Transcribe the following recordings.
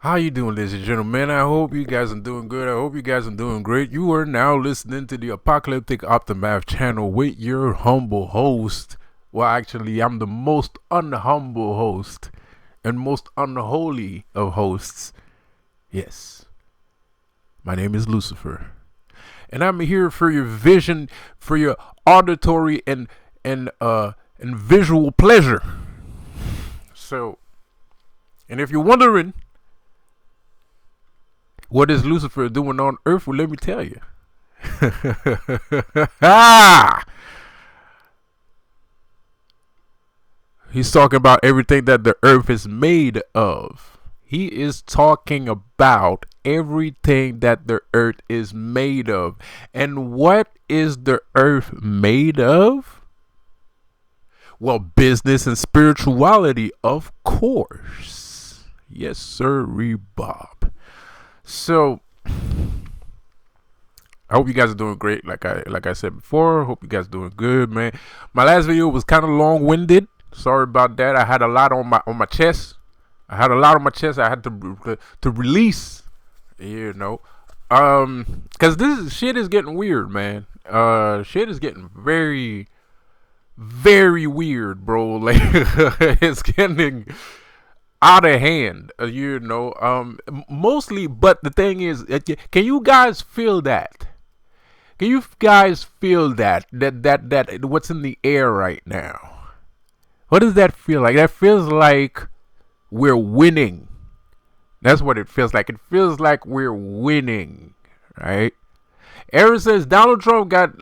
How you doing, ladies and gentlemen? I hope you guys are doing good. I hope you guys are doing great. You are now listening to the Apocalyptic Optimath channel with your humble host. Well, actually, I'm the most unhumble host and most unholy of hosts. Yes, my name is Lucifer, and I'm here for your vision, for your auditory and visual pleasure. So, and if you're wondering, what is Lucifer doing on Earth? Well, let me tell you. He's talking about everything that the Earth is made of. He is talking about everything that the Earth is made of. And what is the Earth made of? Well, business and spirituality, of course. Yes, sir, Bob. So I hope you guys are doing great. Like I said before, hope you guys are doing good, man. My last video was kind of long-winded. Sorry about that. I had a lot on my chest. I had to release, cause this shit is getting weird, man. Shit is getting very, very weird, bro. Like it's getting out of hand, mostly. But the thing is, can you guys feel that? Can you guys feel that what's in the air right now? What does that feel like? That feels like we're winning. That's what it feels like. It feels like we're winning, right? Ever since Donald Trump got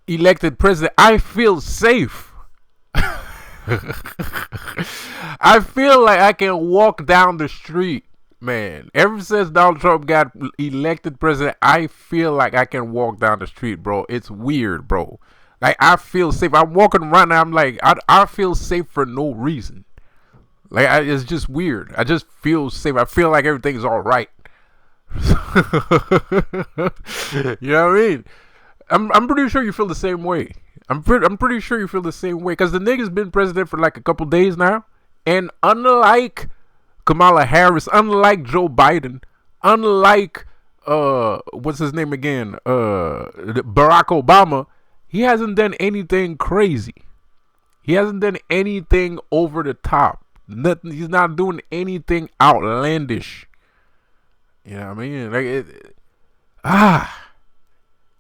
elected president, I feel safe. I feel like I can walk down the street, man. Ever since Donald Trump got elected president, I feel like I can walk down the street, bro. It's weird, bro. Like, I feel safe. I'm walking around and I'm like, I feel safe for no reason. Like, it's just weird. I just feel safe. I feel like everything's all right. You know what I mean? I'm pretty sure you feel the same way. I'm pretty sure you feel the same way, because the nigga's been president for like a couple days now, and unlike Kamala Harris, unlike Joe Biden, unlike what's his name again, Barack Obama, he hasn't done anything crazy. He hasn't done anything over the top. Nothing. He's not doing anything outlandish. You know what I mean? Like it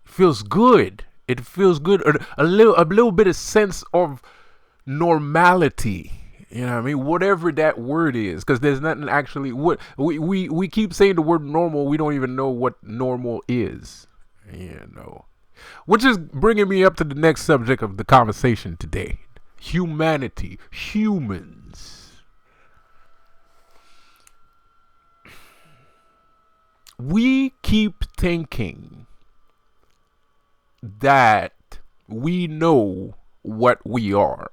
feels good. It feels good. A little bit of sense of normality. You know what I mean? Whatever that word is, because there's nothing actually. What we keep saying the word normal. We don't even know what normal is. Which is bringing me up to the next subject of the conversation today: humanity, humans. We keep thinking that we know what we are,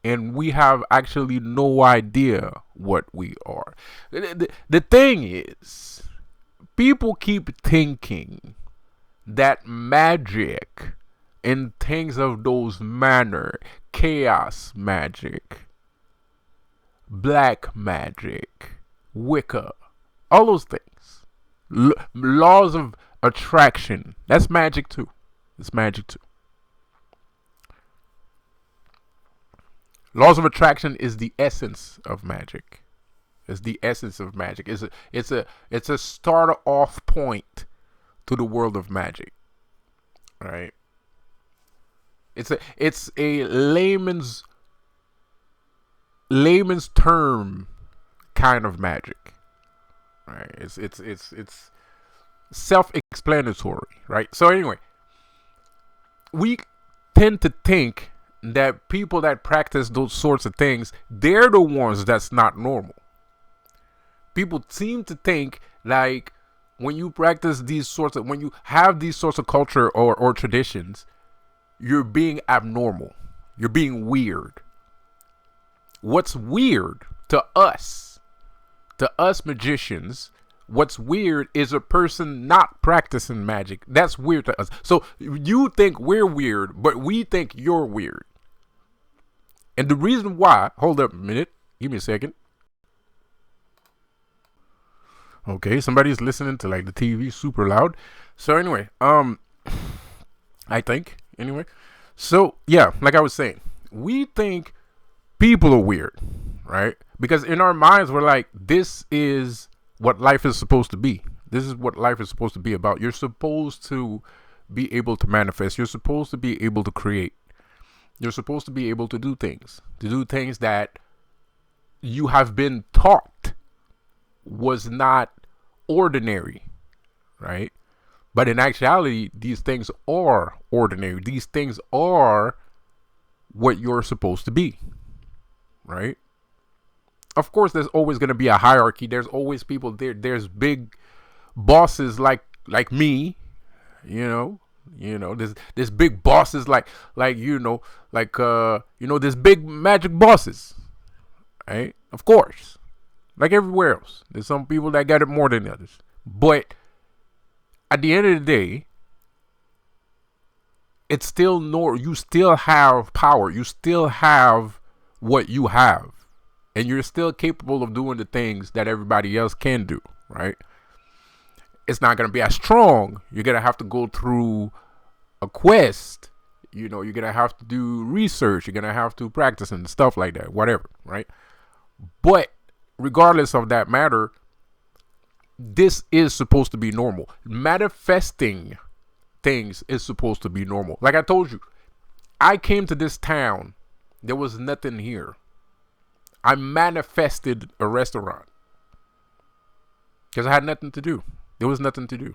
and we have actually no idea what we are. The thing is, people keep thinking that magic and things of those manner, chaos magic, black magic, Wicca, all those things, laws of attraction, that's magic too. It's magic too. Laws of attraction is the essence of magic. It's the essence of magic. It's a starter off point to the world of magic. Right? It's a layman's term kind of magic. Right? It's self-explanatory, right? So anyway, we tend to think that people that practice those sorts of things, they're the ones that's not normal. People seem to think like when you practice when you have these sorts of culture or traditions, you're being abnormal. You're being weird. What's weird to us magicians, what's weird is a person not practicing magic. That's weird to us. So you think we're weird, but we think you're weird. And the reason why, hold up a minute, give me a second. Okay, somebody's listening to like the TV super loud. So anyway, I think anyway. So yeah, like I was saying, we think people are weird, right? Because in our minds we're like, this is what life is supposed to be. This is what life is supposed to be about. You're supposed to be able to manifest. You're supposed to be able to create. You're supposed to be able to do things that you have been taught was not ordinary, right? But in actuality, these things are ordinary. These things are what you're supposed to be, right? Of course, there's always going to be a hierarchy. There's always people there. There's big bosses like me, there's big bosses like there's big magic bosses, right? Of course, like everywhere else, there's some people that got it more than others. But at the end of the day, it's still you still have power. You still have what you have, and you're still capable of doing the things that everybody else can do, right? It's not going to be as strong. You're going to have to go through a quest. You're going to have to do research. You're going to have to practice and stuff like that, whatever, right? But regardless of that matter, this is supposed to be normal. Manifesting things is supposed to be normal. Like I told you, I came to this town. There was nothing here. I manifested a restaurant because I had nothing to do. There was nothing to do.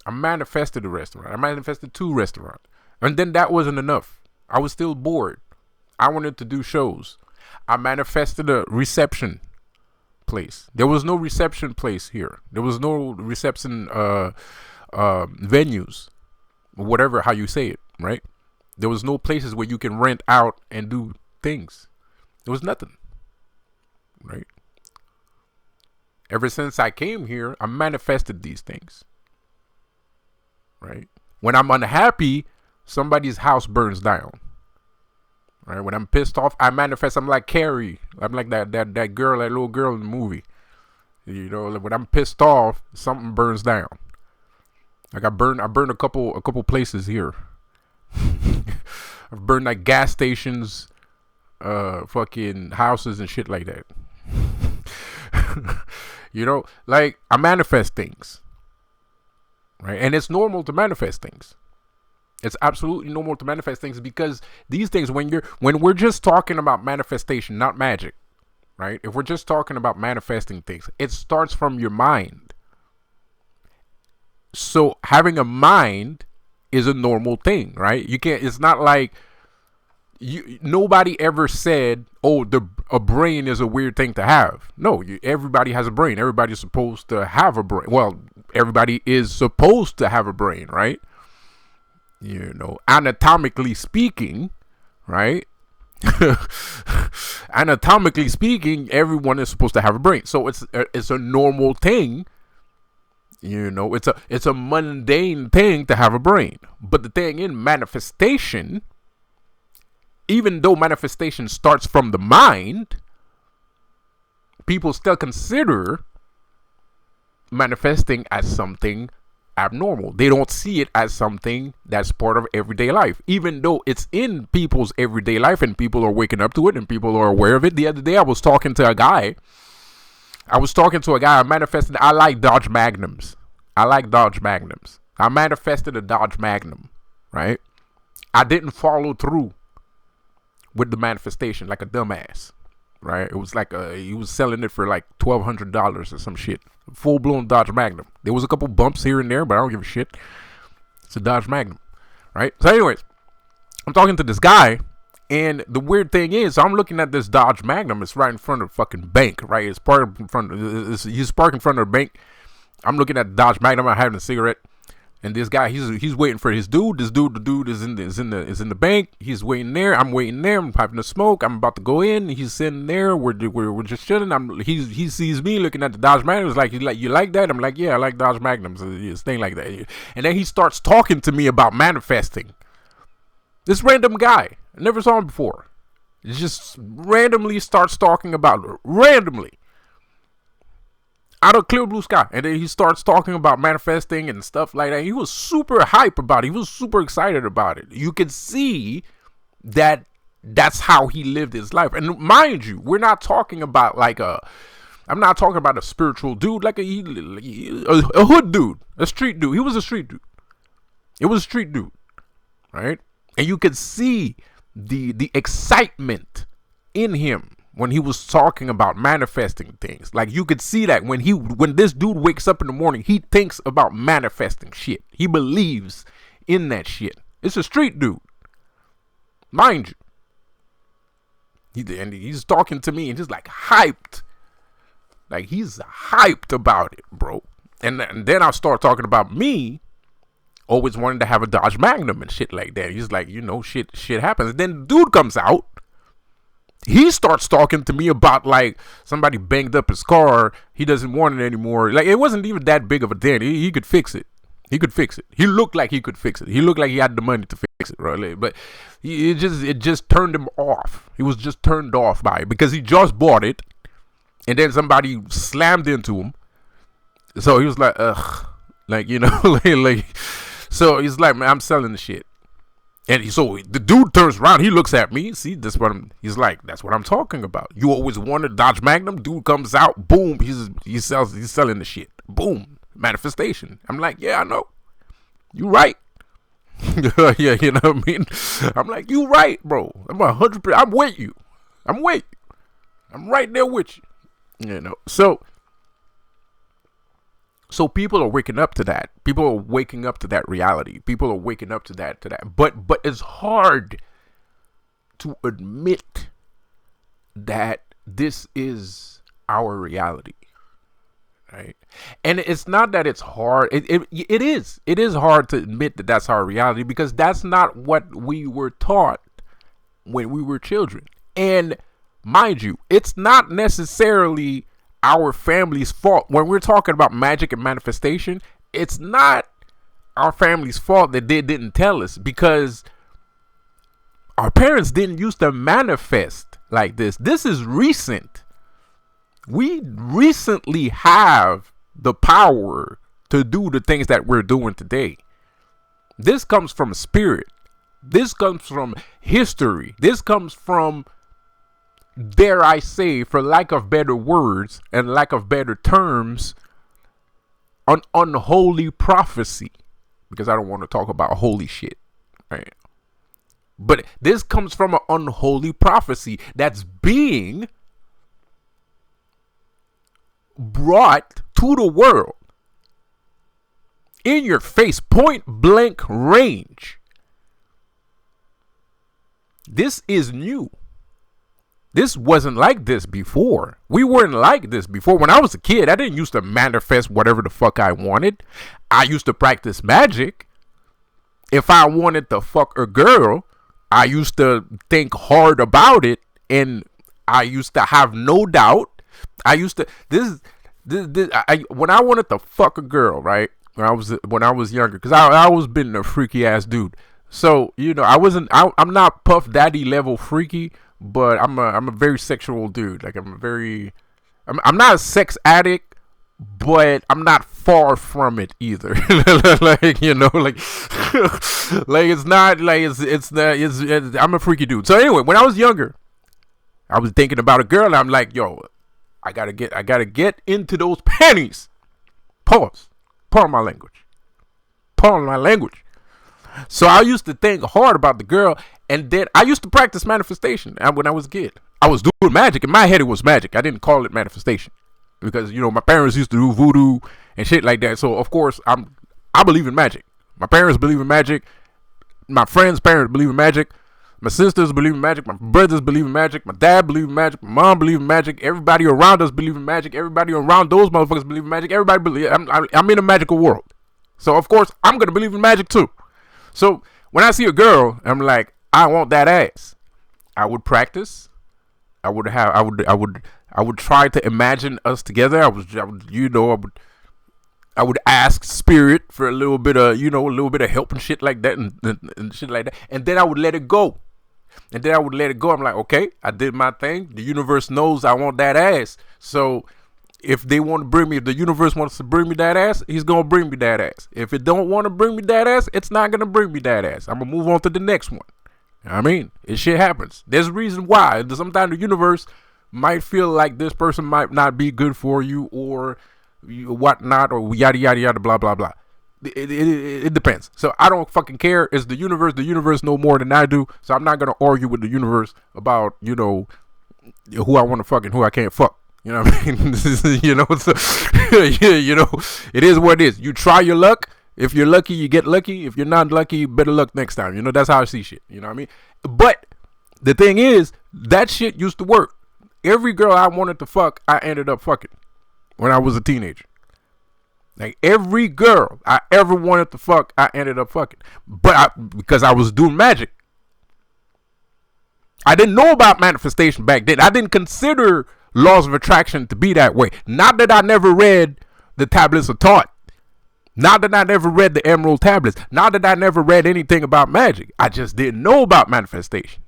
I manifested a restaurant. I manifested 2 restaurants. And then that wasn't enough. I was still bored. I wanted to do shows. I manifested a reception place. There was no reception place here. There was no reception venues. Whatever, how you say it, right? There was no places where you can rent out and do things. There was nothing, right? Ever since I came here, I manifested these things, right? When I'm unhappy, somebody's house burns down, right? When I'm pissed off, I manifest. I'm like Carrie. I'm like that girl, that little girl in the movie. When I'm pissed off, something burns down. Like I burned a couple places here. I've burned like gas stations, fucking houses and shit like that. Like I manifest things, right? And it's normal to manifest things. It's absolutely normal to manifest things because these things, when we're just talking about manifestation, not magic, right? If we're just talking about manifesting things, it starts from your mind. So having a mind is a normal thing, right? It's not like nobody ever said, oh, a brain is a weird thing to have. No, everybody has a brain. Everybody's supposed to have a brain. Well, everybody is supposed to have a brain, right? Anatomically speaking, right? Anatomically speaking, everyone is supposed to have a brain. So it's a normal thing. It's a mundane thing to have a brain. But the thing in manifestation, even though manifestation starts from the mind, people still consider manifesting as something abnormal. They don't see it as something that's part of everyday life, even though it's in people's everyday life and people are waking up to it and people are aware of it. The other day I was talking to a guy. I manifested. I like Dodge Magnums. I manifested a Dodge Magnum, right? I didn't follow through with the manifestation like a dumbass, right? It was like he was selling it for like $1,200 or some shit. Full blown Dodge Magnum. There was a couple bumps here and there, but I don't give a shit. It's a Dodge Magnum, right? So anyways, I'm talking to this guy, and the weird thing is, I'm looking at this Dodge Magnum. It's right in front of the fucking bank, right? It's parked in front of. He's parked in front of the bank. I'm looking at the Dodge Magnum. I'm having a cigarette. And this guy, he's waiting for his dude. The dude is in the bank. He's waiting there. I'm waiting there. I'm having a smoke. I'm about to go in. He's sitting there. We're just chilling. He sees me looking at the Dodge Magnum. He's like, you like that? I'm like, yeah, I like Dodge Magnums. It's thing like that. And then he starts talking to me about manifesting. This random guy, I never saw him before. He just randomly starts talking about it. Randomly. Out of clear blue sky. And then he starts talking about manifesting and stuff like that. He was super hype about it. He was super excited about it. You could see that that's how he lived his life. And mind you, we're not talking about like I'm not talking about a spiritual dude, like a hood dude, a street dude. He was a street dude. It was a street dude, right? And you could see the excitement in him when he was talking about manifesting things. Like you could see that when this dude wakes up in the morning, he thinks about manifesting shit. He believes in that shit. It's a street dude, mind you. And he's talking to me and just like hyped. Like he's hyped about it, bro. And then I start talking about me always wanting to have a Dodge Magnum and shit like that. He's like, shit happens. And then the dude comes out. He starts talking to me about like somebody banged up his car. He doesn't want it anymore. Like it wasn't even that big of a dent. He could fix it. He could fix it. He looked like he could fix it. He looked like he had the money to fix it, right? But it just turned him off. He was just turned off by it because he just bought it. And then somebody slammed into him. So he was like, ugh. Like, so he's like, man, I'm selling the shit. And so the dude turns around. He looks at me. See, he's like, that's what I'm talking about. You always wanted Dodge Magnum. Dude comes out. Boom. He's selling the shit. Boom. Manifestation. I'm like, yeah, I know. You right. Yeah, you know what I mean? I'm like, you right, bro. I'm 100%. I'm with you. I'm right there with you. So people are waking up to that. People are waking up to that reality. People are waking up to that. But it's hard to admit that this is our reality, right? And it's not that it's hard. It is. It is hard to admit that that's our reality because that's not what we were taught when we were children. And mind you, it's not necessarily our family's fault. When we're talking about magic and manifestation, it's not our family's fault that they didn't tell us because our parents didn't used to manifest like this. This is recent. We recently have the power to do the things that we're doing today. This comes from spirit. This comes from history. This comes from, dare I say, for lack of better words and lack of better terms, an unholy prophecy. Because I don't want to talk about holy shit, right? But this comes from an unholy prophecy that's being brought to the world in your face, point blank range. This is new. This wasn't like this before. We weren't like this before. When I was a kid, I didn't used to manifest whatever the fuck I wanted. I used to practice magic. If I wanted to fuck a girl, I used to think hard about it, and I used to have no doubt. I used to when I wanted to fuck a girl, right? When I was younger, because I always been a freaky ass dude. So I'm not Puff Daddy level freaky, but I'm a very sexual dude. Like I'm not a sex addict, but I'm not far from it either. like it's not like it's I'm a freaky dude. So anyway, when I was younger, I was thinking about a girl, and I'm like, yo, I gotta get into those panties. Pause. Pardon my language. Pardon my language. So I used to think hard about the girl, and then I used to practice manifestation. And when I was a kid, I was doing magic. In my head, it was magic. I didn't call it manifestation because my parents used to do voodoo and shit like that. So of course, I believe in magic. My parents believe in magic. My friends' parents believe in magic. My sisters believe in magic. My brothers believe in magic. My dad believe in magic. My mom believe in magic. Everybody around us believe in magic. Everybody around those motherfuckers believe in magic. Everybody believe. I'm in a magical world. So of course, I'm gonna believe in magic too. So when I see a girl, I'm like, I want that ass. I would practice. I would try to imagine us together. I would ask spirit for a little bit of help and shit like that and shit like that. And then I would let it go. I'm like, okay, I did my thing. The universe knows I want that ass. So If they want to bring me, if the universe wants to bring me that ass, he's gonna bring me that ass. If it don't want to bring me that ass, it's not gonna bring me that ass. I'm gonna move on to the next one. I mean, it shit happens. There's a reason why. Sometimes the universe might feel like this person might not be good for you, or whatnot, or yada yada yada, blah blah blah. It depends. So I don't fucking care. It's the universe. The universe know more than I do. So I'm not gonna argue with the universe about, you know, who I want to fuck and who I can't fuck. You know what I mean? You know, so, yeah, you know, it is what it is. You try your luck. If you're lucky, you get lucky. If you're not lucky, better luck next time. You know, that's how I see shit. You know what I mean? But the thing is, that shit used to work. Every girl I wanted to fuck, I ended up fucking when I was a teenager. Like, every girl I ever wanted to fuck, I ended up fucking. But because I was doing magic. I didn't know about manifestation back then. I didn't consider laws of attraction to be that way. Not that I never read the tablets of Thoth. Not that I never read the Emerald tablets. Not that I never read anything about magic. I just didn't know about manifestation.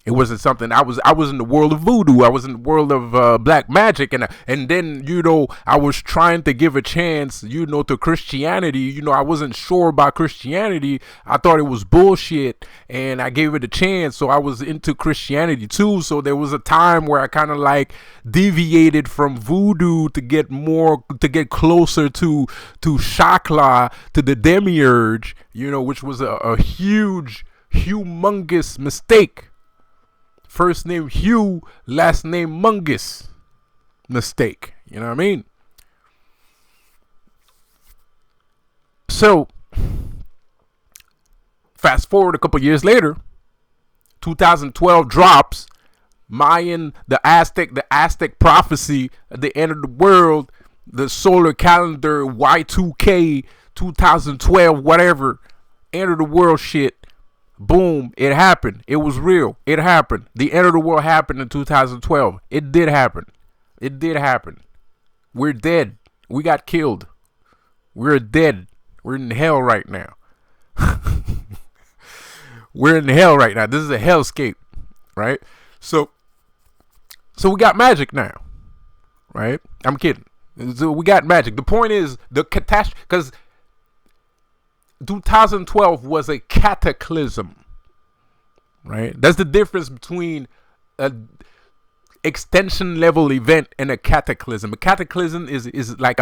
It wasn't something I was in the world of voodoo. I was in the world of black magic, and then, you know, I was trying to give a chance, you know, to Christianity. You know, I wasn't sure about Christianity. I thought it was bullshit, and I gave it a chance. So I was into Christianity too. So there was a time where I kind of like deviated from voodoo to get closer to Shakla, to the demiurge, you know, which was a huge, humongous mistake. First name Hugh, last name Mungus. Mistake. You know what I mean? So, fast forward a couple years later, 2012 drops. Mayan, the Aztec prophecy at the end of the world, the solar calendar, Y2K, 2012, whatever, end of the world shit. Boom, it happened. It was real. It happened. The end of the world happened in 2012. It did happen. It did happen. We're dead. We got killed. We're dead. We're in hell right now. We're in hell right now. This is a hellscape, right? So we got magic now, right? I'm kidding. So we got magic. The point is, the catastrophe, because 2012 was a cataclysm, right? That's the difference between a extension level event and a cataclysm. A cataclysm is like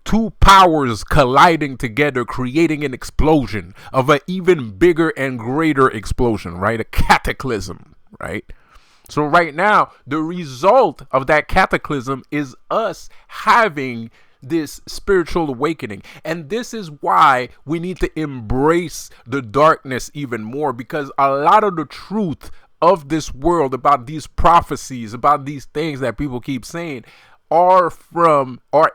two powers colliding together, creating an explosion of an even bigger and greater explosion, right? A cataclysm, right? So right now, the result of that cataclysm is us having this spiritual awakening. And this is why we need to embrace the darkness even more, because a lot of the truth of this world about these prophecies, about these things that people keep saying, are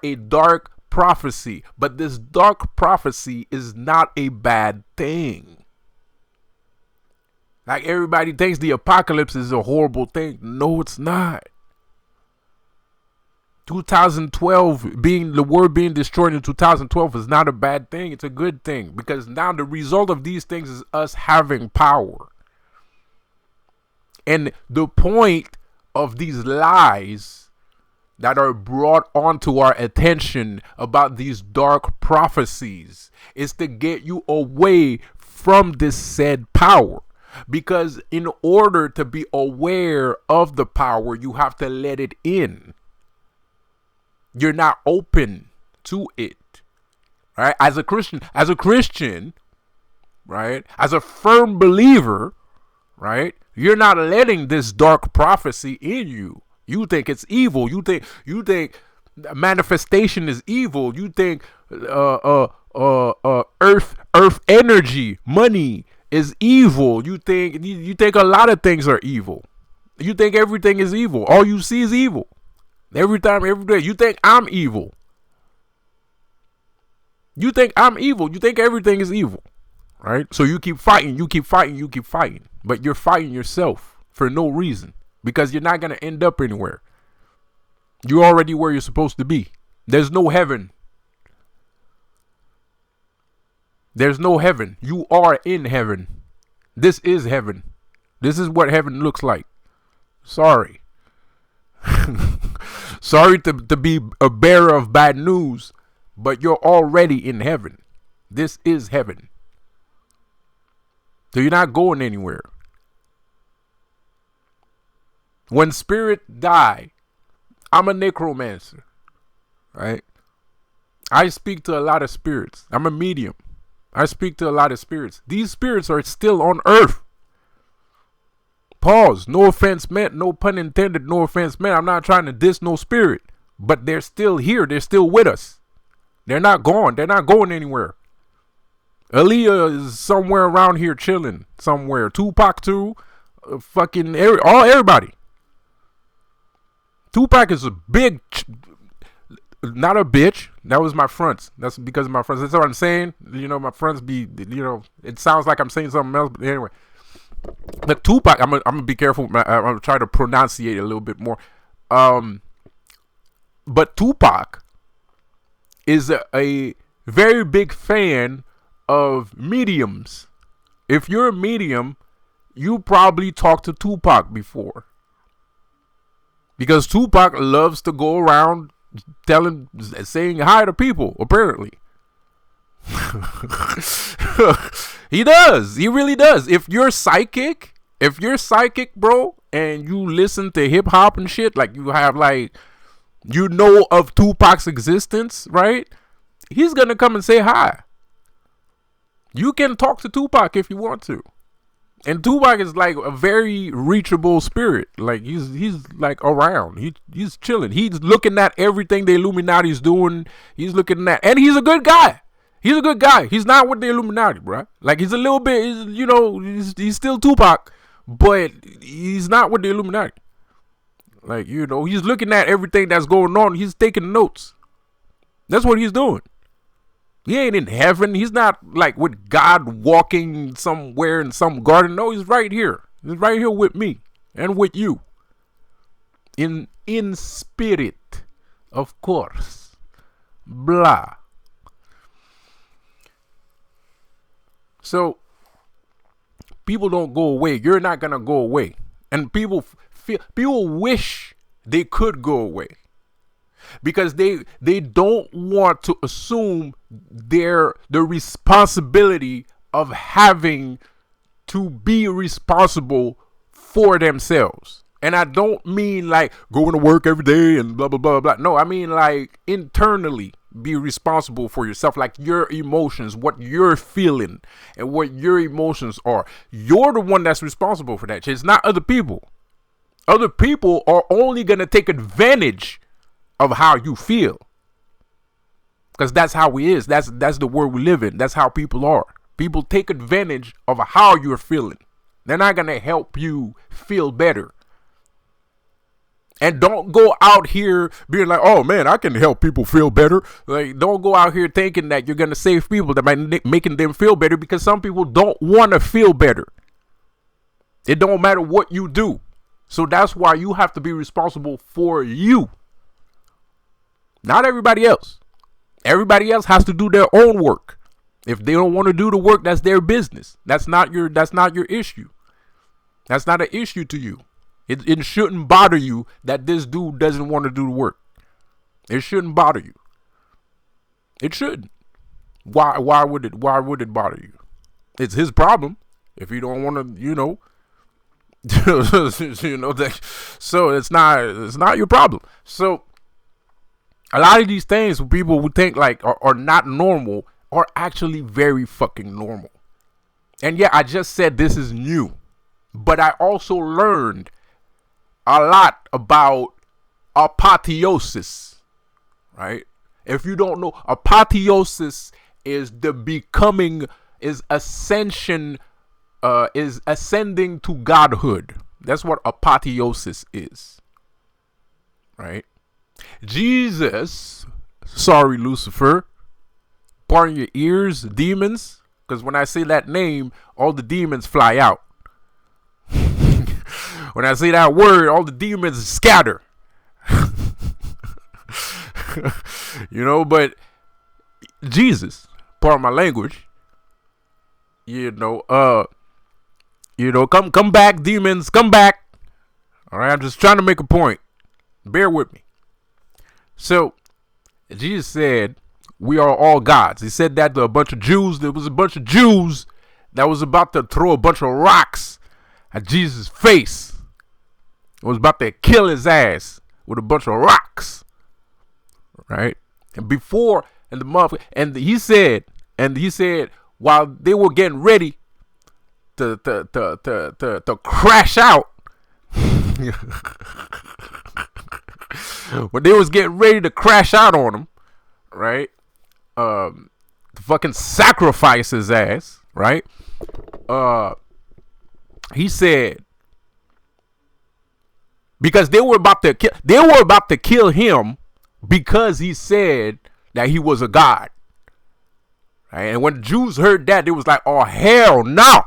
a dark prophecy. But this dark prophecy is not a bad thing. Like, everybody thinks the apocalypse is a horrible thing. No, it's not. 2012 the world being destroyed in 2012 is not a bad thing. It's a good thing, because now the result of these things is us having power. And the point of these lies that are brought onto our attention about these dark prophecies is to get you away from this said power. Because in order to be aware of the power, you have to let it in. You're not open to it, right? As a Christian, right? As a firm believer, right? You're not letting this dark prophecy in you. You think it's evil. You think manifestation is evil. You think earth energy, money is evil. You think a lot of things are evil. You think everything is evil. All you see is evil. Every time, every day, you think I'm evil. You think I'm evil. You think everything is evil, right? So you keep fighting, but you're fighting yourself for no reason, because you're not going to end up anywhere. You're already where you're supposed to be. There's no heaven. There's no heaven. You are in heaven. This is heaven. This is what heaven looks like. Sorry. Sorry to be a bearer of bad news, but you're already in heaven. This is heaven. So you're not going anywhere. When spirit die, I'm a necromancer, right? I speak to a lot of spirits. I'm a medium. I speak to a lot of spirits. These spirits are still on earth. Pause. No offense meant. No pun intended. No offense meant. I'm not trying to diss no spirit. But they're still here. They're still with us. They're not gone. They're not going anywhere. Aaliyah is somewhere around here chilling. Somewhere. Tupac too. Everybody. Tupac is a big... not a bitch. That was my fronts. That's because of my fronts. That's what I'm saying. You know, my fronts be, you know, it sounds like I'm saying something else. But anyway. But Tupac, I'm gonna be careful. I'm gonna try to pronunciate a little bit more. But Tupac is a very big fan of mediums. If you're a medium, you probably talked to Tupac before. Because Tupac loves to go around saying hi to people, apparently. He does. He really does. If you're psychic, bro, and you listen to hip hop and shit, like you have you know of Tupac's existence, right? He's gonna come and say hi. You can talk to Tupac if you want to. And Tupac is like a very reachable spirit. Like he's like around. He's chilling. He's looking at everything the Illuminati's doing. He's looking at, and he's a good guy. He's a good guy. He's not with the Illuminati, bro. Like he's a little bit, he's still Tupac, but he's not with the Illuminati. Like, you know, he's looking at everything that's going on. He's taking notes. That's what he's doing. He ain't in heaven. He's not like with God walking somewhere in some garden. No, he's right here. He's right here with me and with you. In spirit, of course. Blah. So, people don't go away. You're not going to go away. And people wish they could go away. Because they don't want to assume the responsibility of having to be responsible for themselves. And I don't mean like going to work every day and blah, blah, blah, blah. No, I mean like internally be responsible for yourself. Like your emotions, what you're feeling and what your emotions are. You're the one that's responsible for that. It's not other people. Other people are only going to take advantage of how you feel. Because that's how it is. That's the world we live in. That's how people are. People take advantage of how you're feeling. They're not going to help you feel better. And don't go out here being like, oh man, I can help people feel better. Like, don't go out here thinking that you're going to save people that might making them feel better, because some people don't want to feel better. It don't matter what you do. So that's why you have to be responsible for you. Not everybody else. Everybody else has to do their own work. If they don't want to do the work, that's their business. That's not your issue. That's not an issue to you. It shouldn't bother you that this dude doesn't want to do the work. It shouldn't bother you. It shouldn't. Why would it bother you? It's his problem. If you don't want to, so it's not your problem. So a lot of these things people would think like are not normal are actually very fucking normal. And yeah, I just said this is new, but I also learned a lot about apotheosis, right? If you don't know, apotheosis is ascension, is ascending to godhood. That's what apotheosis is, right? Jesus, sorry, Lucifer, pardon your ears, demons, because when I say that name, all the demons fly out. When I say that word, all the demons scatter. But Jesus, pardon my language, come back, demons, come back. All right, I'm just trying to make a point. Bear with me. So Jesus said, we are all gods. He said that to a bunch of Jews. There was a bunch of Jews that was about to throw a bunch of rocks at Jesus' face. It was about to kill his ass with a bunch of rocks. Right? And before, and the mother, and he said, while they were getting ready to crash out, when they was getting ready to crash out on him, right? To fucking sacrifice his ass, right? He said, because they were about to kill him because he said that he was a god. Right? And when the Jews heard that, they was like, oh, hell no.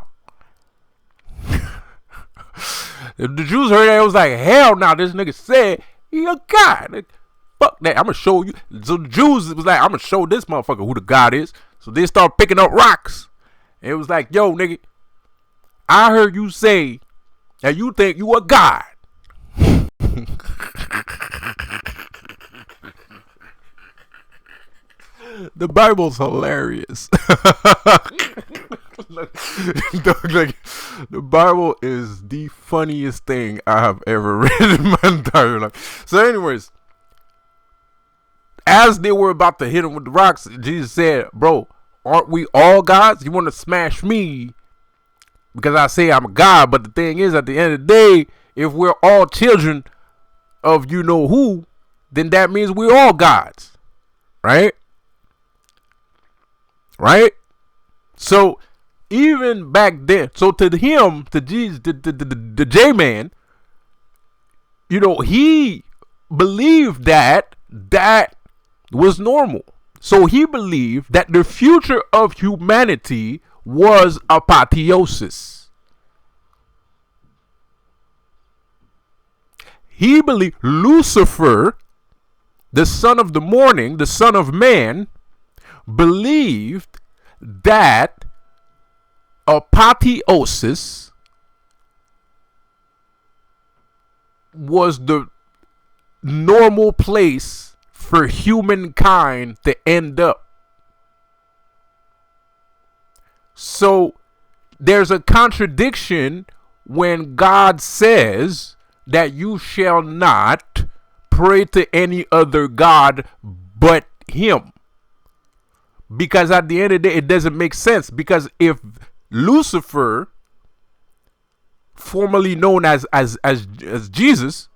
The Jews heard that, it was like, hell no, this nigga said he a god. Fuck that, I'm gonna show you. So the Jews was like, I'm gonna show this motherfucker who the god is. So they start picking up rocks. And it was like, yo, nigga, I heard you say that you think you a god. The Bible's hilarious. The Bible is the funniest thing I have ever read in my entire life. So anyways, as they were about to hit him with the rocks, Jesus said, bro, aren't we all gods? You want to smash me because I say I'm a god, but the thing is, at the end of the day, if we're all children of you know who, then that means we're all gods. Right? Right? So even back then, so to him, to Jesus, the J-Man, you know, he believed that was normal. So he believed that the future of humanity was apotheosis. He believed Lucifer, the son of the morning, the son of man, believed that apotheosis was the normal place for humankind to end up. So there's a contradiction when God says that you shall not pray to any other god but him. Because at the end of the day, it doesn't make sense. Because if Lucifer, formerly known as Jesus,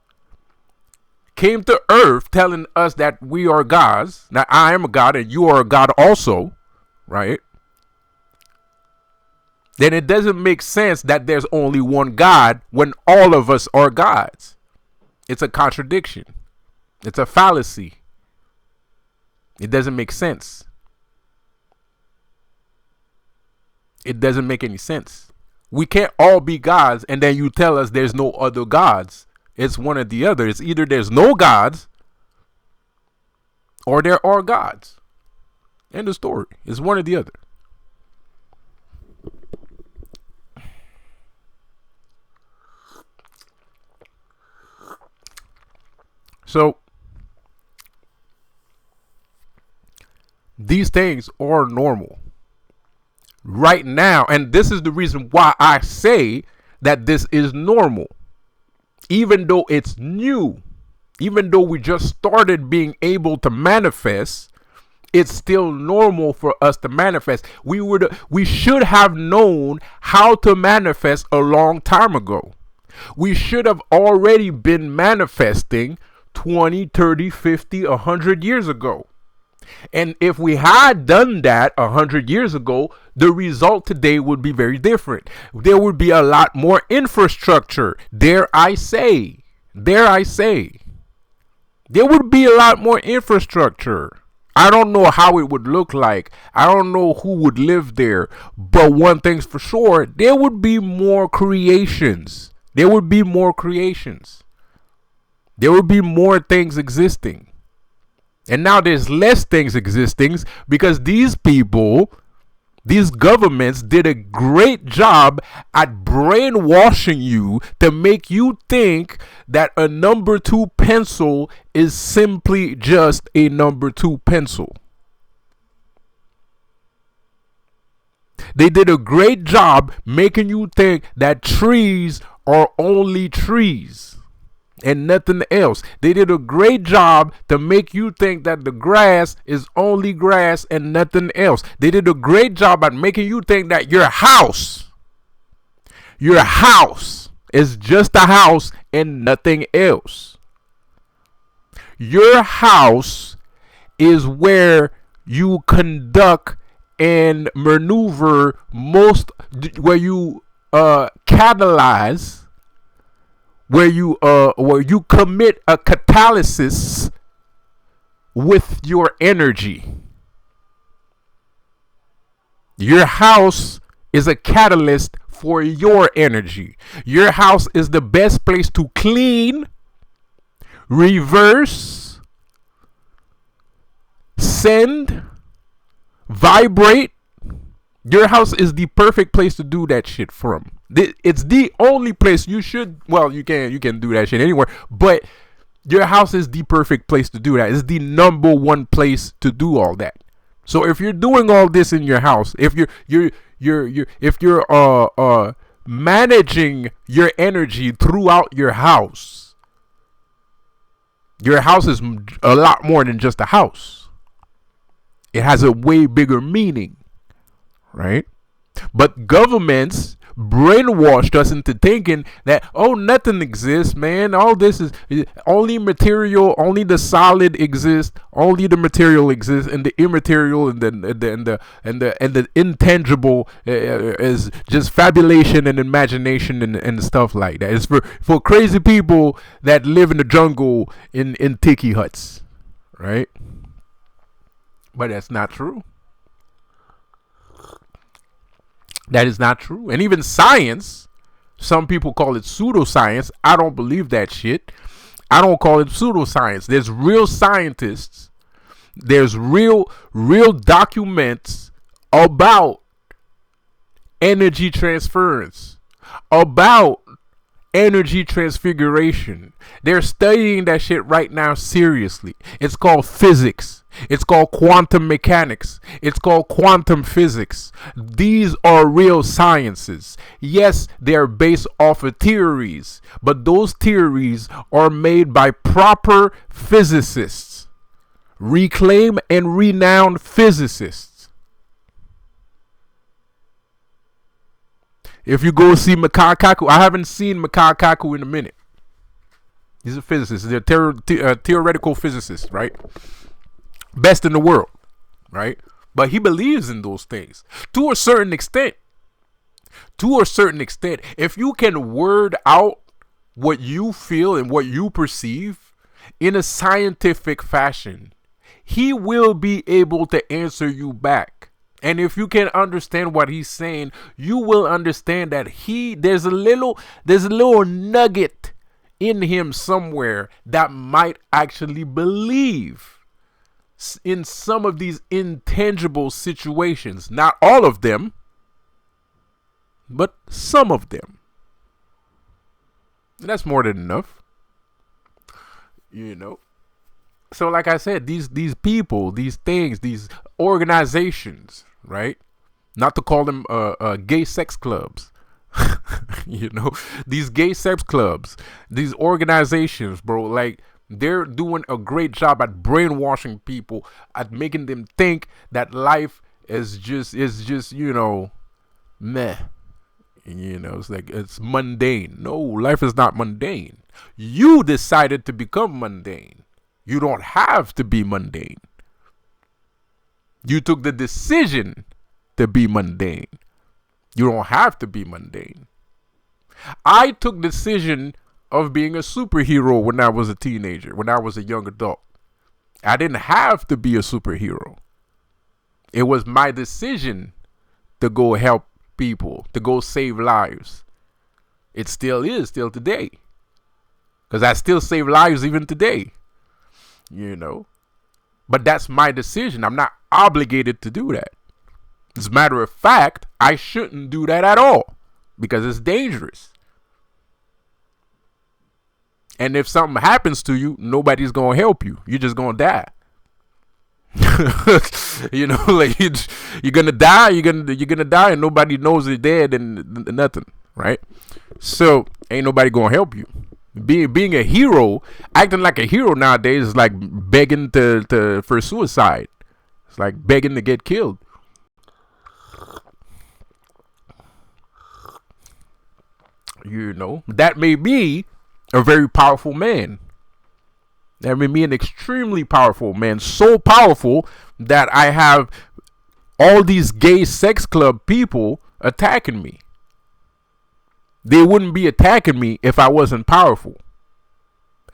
came to earth telling us that we are gods, that I am a god and you are a god also, right? Then it doesn't make sense that there's only one God when all of us are gods. It's a contradiction. It's a fallacy. It doesn't make sense. It doesn't make any sense. We can't all be gods and then you tell us there's no other gods. It's one or the other. It's either there's no gods or there are gods. End of story. It's one or the other. So these things are normal right now, and this is the reason why I say that this is normal, even though it's new, even though we just started being able to manifest. It's still normal for us to manifest. We should have known how to manifest a long time ago. We should have already been manifesting 20, 30, 50, 100 years ago. And if we had done that 100 years ago, the result today would be very different. There would be a lot more infrastructure. Dare I say. There would be a lot more infrastructure. I don't know how it would look like. I don't know who would live there. But one thing's for sure, there would be more creations. There would be more things existing. And now there's less things existing because these people These governments did a great job at brainwashing you to make you think that a number two pencil is simply just a number two pencil. They did a great job making you think that trees are only trees and nothing else. They did a great job to make you think that the grass is only grass and nothing else. They did a great job at making you think that your house is just a house and nothing else. Your house is where you conduct and maneuver where you catalyze, where you commit a catalysis with your energy. Your house is a catalyst for your energy. Your house is the best place to clean, reverse, send, vibrate. Your house is the perfect place to do that shit from. It's the only place you should. Well, you can do that shit anywhere, but your house is the perfect place to do that. It's the number one place to do all that. So if you're doing all this in your house, if you're managing your energy throughout your house is a lot more than just a house. It has a way bigger meaning, right? But governments brainwashed us into thinking that, oh, nothing exists, man. All this is only material, only the solid exists, only the material exists, and the immaterial and the intangible is just fabulation and imagination and stuff like that. It's for crazy people that live in the jungle in tiki huts, right? But that's not true. That is not true. And even science, some people call it pseudoscience. I don't believe that shit. I don't call it pseudoscience. There's real scientists. There's real documents about energy transference, about energy transfiguration. They're studying that shit right now seriously. It's called physics. It's called quantum mechanics. It's called quantum physics. These are real sciences. Yes, they're based off of theories, but those theories are made by proper physicists, reclaimed and renowned physicists. If you go see Mikhail Kaku, I haven't seen Mikhail Kaku in a minute. He's a physicist. They're theoretical physicists, right? Best in the world, right? But he believes in those things to a certain extent. To a certain extent, if you can word out what you feel and what you perceive in a scientific fashion, he will be able to answer you back. And if you can understand what he's saying, you will understand that there's a little nugget in him somewhere that might actually believe in some of these intangible situations. Not all of them, but some of them. And that's more than enough. You know. So like I said, these people, these things, these organizations, right? Not to call them gay sex clubs. You know, these gay sex clubs, these organizations, bro, like, they're doing a great job at brainwashing people, at making them think that life is just, you know, meh. You know, it's like, it's mundane. No, life is not mundane. You decided to become mundane. You don't have to be mundane. You took the decision to be mundane. You don't have to be mundane. I took the decision of being a superhero when I was a teenager, when I was a young adult. I didn't have to be a superhero. It was my decision to go help people, to go save lives. It still is, still today. Because I still save lives even today. You know. But that's my decision. I'm not obligated to do that. As a matter of fact, I shouldn't do that at all because it's dangerous. And if something happens to you, nobody's gonna help you. You're just gonna die. You know, like you're gonna die. You're gonna die, and nobody knows you're dead and nothing, right? So ain't nobody gonna help you. Being a hero, acting like a hero nowadays is like begging for suicide. It's like begging to get killed. You know, that made me a very powerful man. That made me an extremely powerful man. So powerful that I have all these gay sex club people attacking me. They wouldn't be attacking me if I wasn't powerful.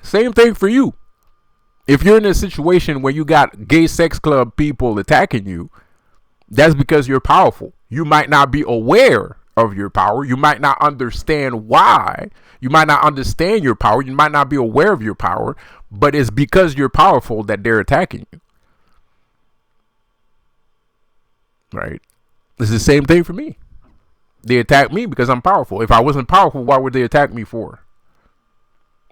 Same thing for you. If you're in a situation where you got gay sex club people attacking you, that's because you're powerful. You might not be aware of your power. You might not understand why. You might not understand your power. You might not be aware of your power, but it's because you're powerful that they're attacking you. Right? It's the same thing for me. They attack me because I'm powerful. If I wasn't powerful, why would they attack me for?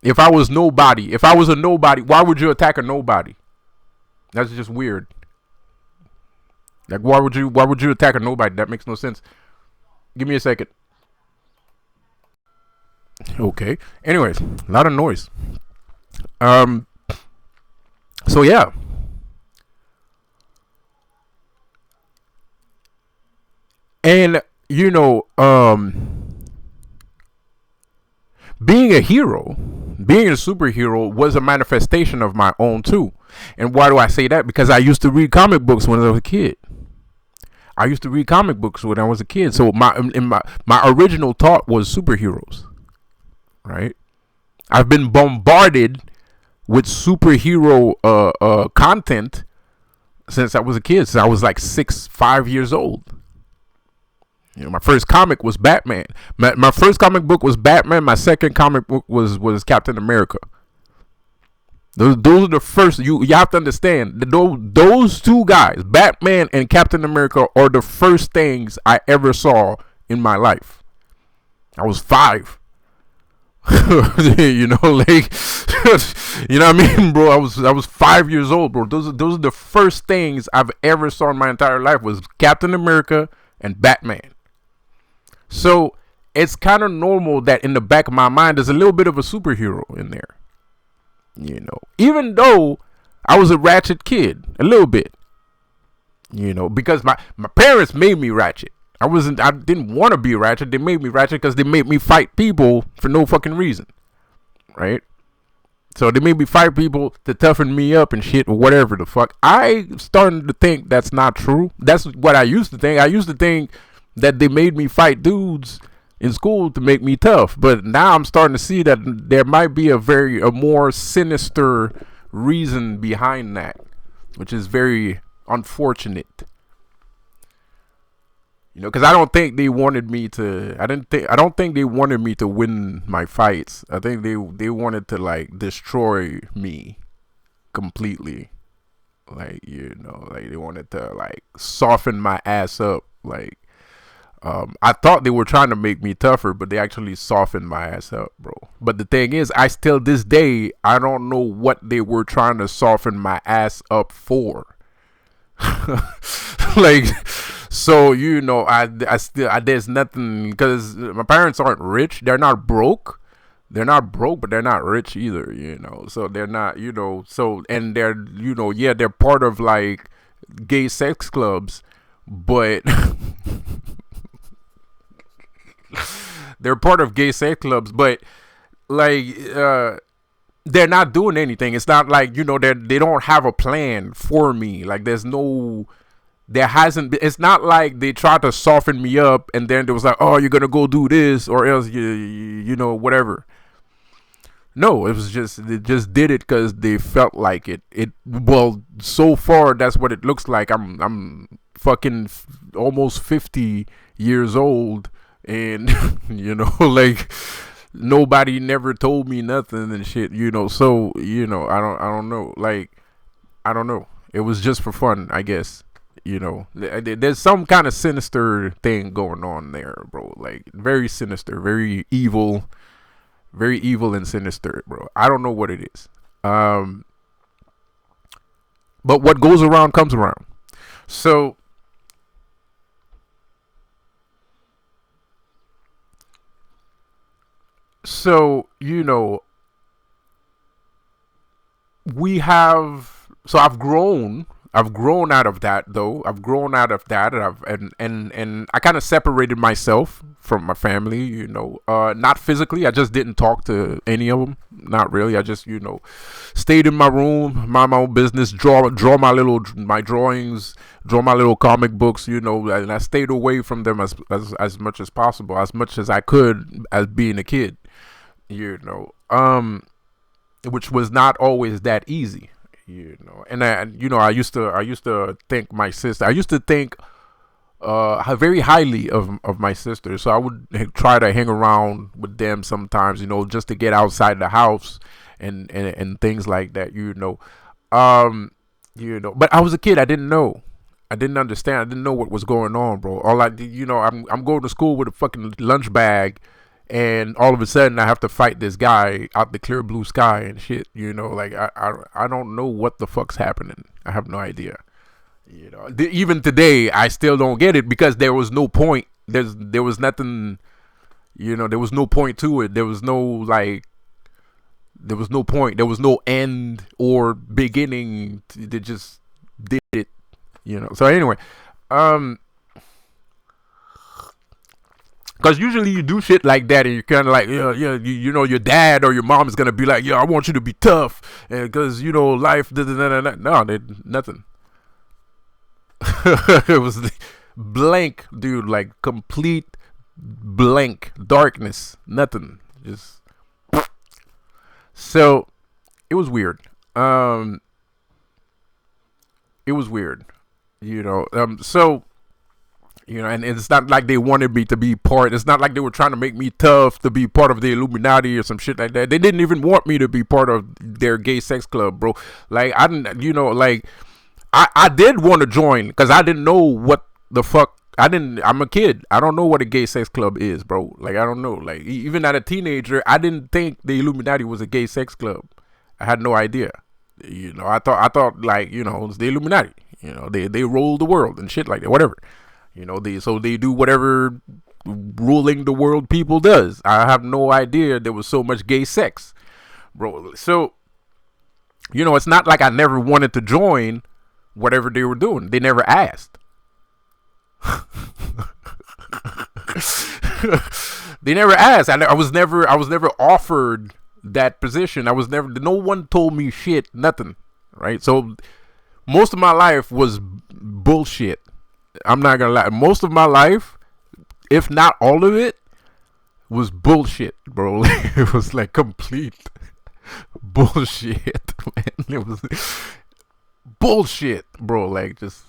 If I was nobody, if I was a nobody, why would you attack a nobody? That's just weird. Like, why would you attack a nobody? That makes no sense. Give me a second. Okay. Anyways, a lot of noise. So yeah. And you know, being a hero, being a superhero was a manifestation of my own too. And why do I say that? Because I used to read comic books when I was a kid. I used to read comic books when I was a kid. So my original thought was superheroes. Right? I've been bombarded with superhero content since I was a kid. Since I was like 5 years old. You know, my first comic was Batman. My first comic book was Batman. My second comic book was Captain America. Those are the first. You have to understand that those two guys, Batman and Captain America, are the first things I ever saw in my life. I was 5. You know, like, you know what I mean, bro? I was 5 years old, bro. Those are the first things I've ever saw in my entire life was Captain America and Batman. So it's kind of normal that in the back of my mind there's a little bit of a superhero in there. You know, even though I was a ratchet kid, a little bit. You know, because my parents made me ratchet. I didn't want to be ratchet. They made me ratchet because they made me fight people for no fucking reason. Right? So they made me fight people to toughen me up and shit or whatever the fuck. I started to think that's not true. That's what I used to think. I used to think that they made me fight dudes in school to make me tough. But now I'm starting to see that there might be a more sinister reason behind that, which is very unfortunate. You know, because I don't think they wanted me to. I don't think they wanted me to win my fights. I think they wanted to like destroy me completely. Like, you know, like they wanted to like soften my ass up. Like, I thought they were trying to make me tougher, but they actually softened my ass up, bro. But the thing is, I still this day I don't know what they were trying to soften my ass up for. Like. So, you know, there's nothing, because my parents aren't rich. They're not broke. They're not broke, but they're not rich either, you know. So they're not, you know, so, and they're, you know, yeah, they're part of like gay sex clubs, but they're part of gay sex clubs, but like, they're not doing anything. It's not like, you know, they don't have a plan for me. Like, there hasn't been. It's not like they tried to soften me up and then there was like, oh, you're gonna go do this or else you know, whatever. No, it was just, they just did it because they felt like it. Well, so far that's what it looks like. I'm fucking almost 50 years old, and you know, like nobody never told me nothing and shit. You know, so you know, I don't know. Like, I don't know. It was just for fun, I guess. There's some kind of sinister thing going on there, bro. Like very sinister, very evil and sinister, bro. I don't know what it is. But what goes around comes around. So so you know we have so I've grown out of that, though. I've grown out of that, and I kind of separated myself from my family. Not physically. I just didn't talk to any of them. Not really. I just stayed in my room, mind my own business, draw my drawings, draw my little comic books. And I stayed away from them as much as possible, as much as I could, as being a kid. Which was not always that easy. And I used to think my sister. I used to think very highly of my sister. So I would try to hang around with them sometimes, just to get outside the house and things like that. But I was a kid. I didn't know. I didn't understand. I didn't know what was going on, bro. All I did, I'm going to school with a fucking lunch bag, and all of a sudden I have to fight this guy out the clear blue sky and shit. Like I don't know what the fuck's happening. I have no idea. Even today I still don't get it, because there was no point. There was nothing. There was no point to it. There was no point. There was no end or beginning. They just did it. So anyway, because usually you do shit like that, and you're kind of like, your dad or your mom is going to be like, I want you to be tough, because, life, no, nothing. It was blank, dude, like complete blank, darkness, nothing. So, it was weird. It was weird, and it's not like they wanted me to be part. It's not like they were trying to make me tough to be part of the Illuminati or some shit like that. They didn't even want me to be part of their gay sex club, bro. Like, I didn't, I did want to join, because I didn't know what the fuck. I'm a kid. I don't know what a gay sex club is, bro. Like, I don't know. Like, even as a teenager, I didn't think the Illuminati was a gay sex club. I had no idea. I thought like, it's the Illuminati. They rule the world and shit like that, whatever. They do whatever ruling the world people does. I have no idea there was so much gay sex, bro. So, it's not like I never wanted to join whatever they were doing. They never asked. They never asked. I was never offered that position. No one told me shit, nothing. Right? So most of my life was bullshit. I'm not gonna lie. Most of my life, if not all of it, was bullshit, bro. It was like complete bullshit, man. It was bullshit, bro. Like, just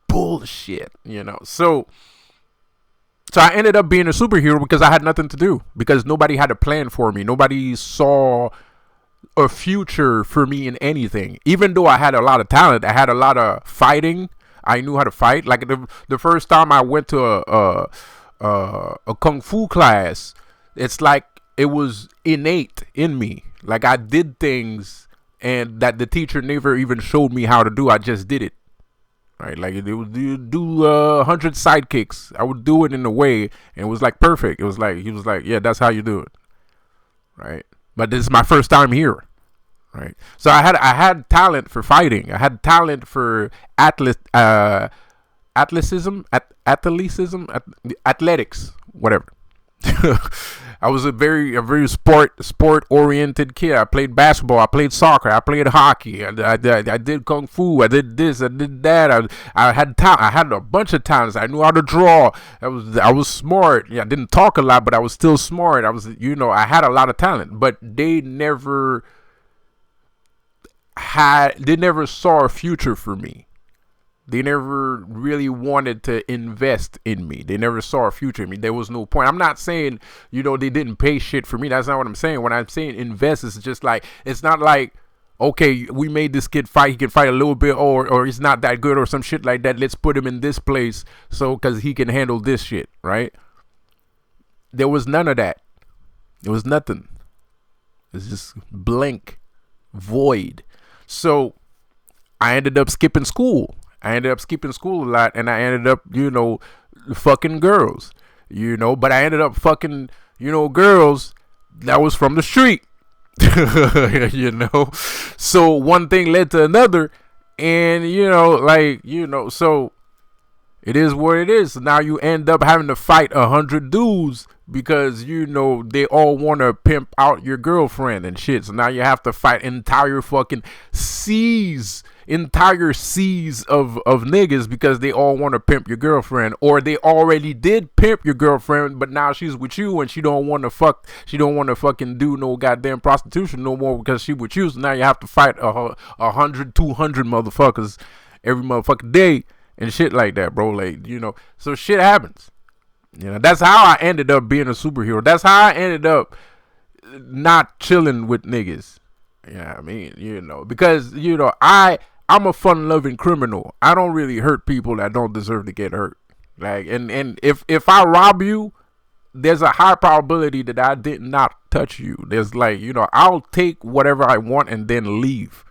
bullshit, So I ended up being a superhero because I had nothing to do, because nobody had a plan for me. Nobody saw a future for me in anything. Even though I had a lot of talent, I had a lot of fighting. I knew how to fight. Like, the first time I went to a kung fu class, it's like it was innate in me. Like, I did things, and that the teacher never even showed me how to do. I just did it. Right? Like, it would do 100 side kicks. I would do it in a way, and it was like perfect. It was like, he was like, yeah, that's how you do it. Right? But this is my first time here. Right. So I had talent for fighting. I had talent for athleticism, athletics, whatever. I was a very sport oriented kid. I played basketball. I played soccer. I played hockey. I did kung fu. I did this. I did that. I had talent. I had a bunch of talents. I knew how to draw. I was smart. Yeah, I didn't talk a lot, but I was still smart. I had a lot of talent, but they never saw a future for me. They never really wanted to invest in me. They never saw a future in me. There was no point. I'm not saying, they didn't pay shit for me. That's not what I'm saying. When I'm saying invest, it's just like, it's not like, okay, we made this kid fight. He can fight a little bit, or he's not that good, or some shit like that. Let's put him in this place so because he can handle this shit, right? There was none of that. There was nothing. It's just blank void. So I ended up skipping school. I ended up skipping school a lot, and I ended up, fucking girls, but I ended up fucking, girls that was from the street, So one thing led to another, and, so it is what it is. Now you end up having to fight 100 dudes because, they all want to pimp out your girlfriend and shit. So now you have to fight entire seas of niggas because they all want to pimp your girlfriend, or they already did pimp your girlfriend, but now she's with you and she don't want to fucking do no goddamn prostitution no more because she with you. So now you have to fight 100, 200 motherfuckers every motherfucking day and shit like that, bro. So shit happens. That's how I ended up being a superhero. That's how I ended up not chilling with niggas. Yeah, I mean, because I'm a fun-loving criminal. I don't really hurt people that don't deserve to get hurt. And if I rob you, there's a high probability that I did not touch you. There's I'll take whatever I want and then leave.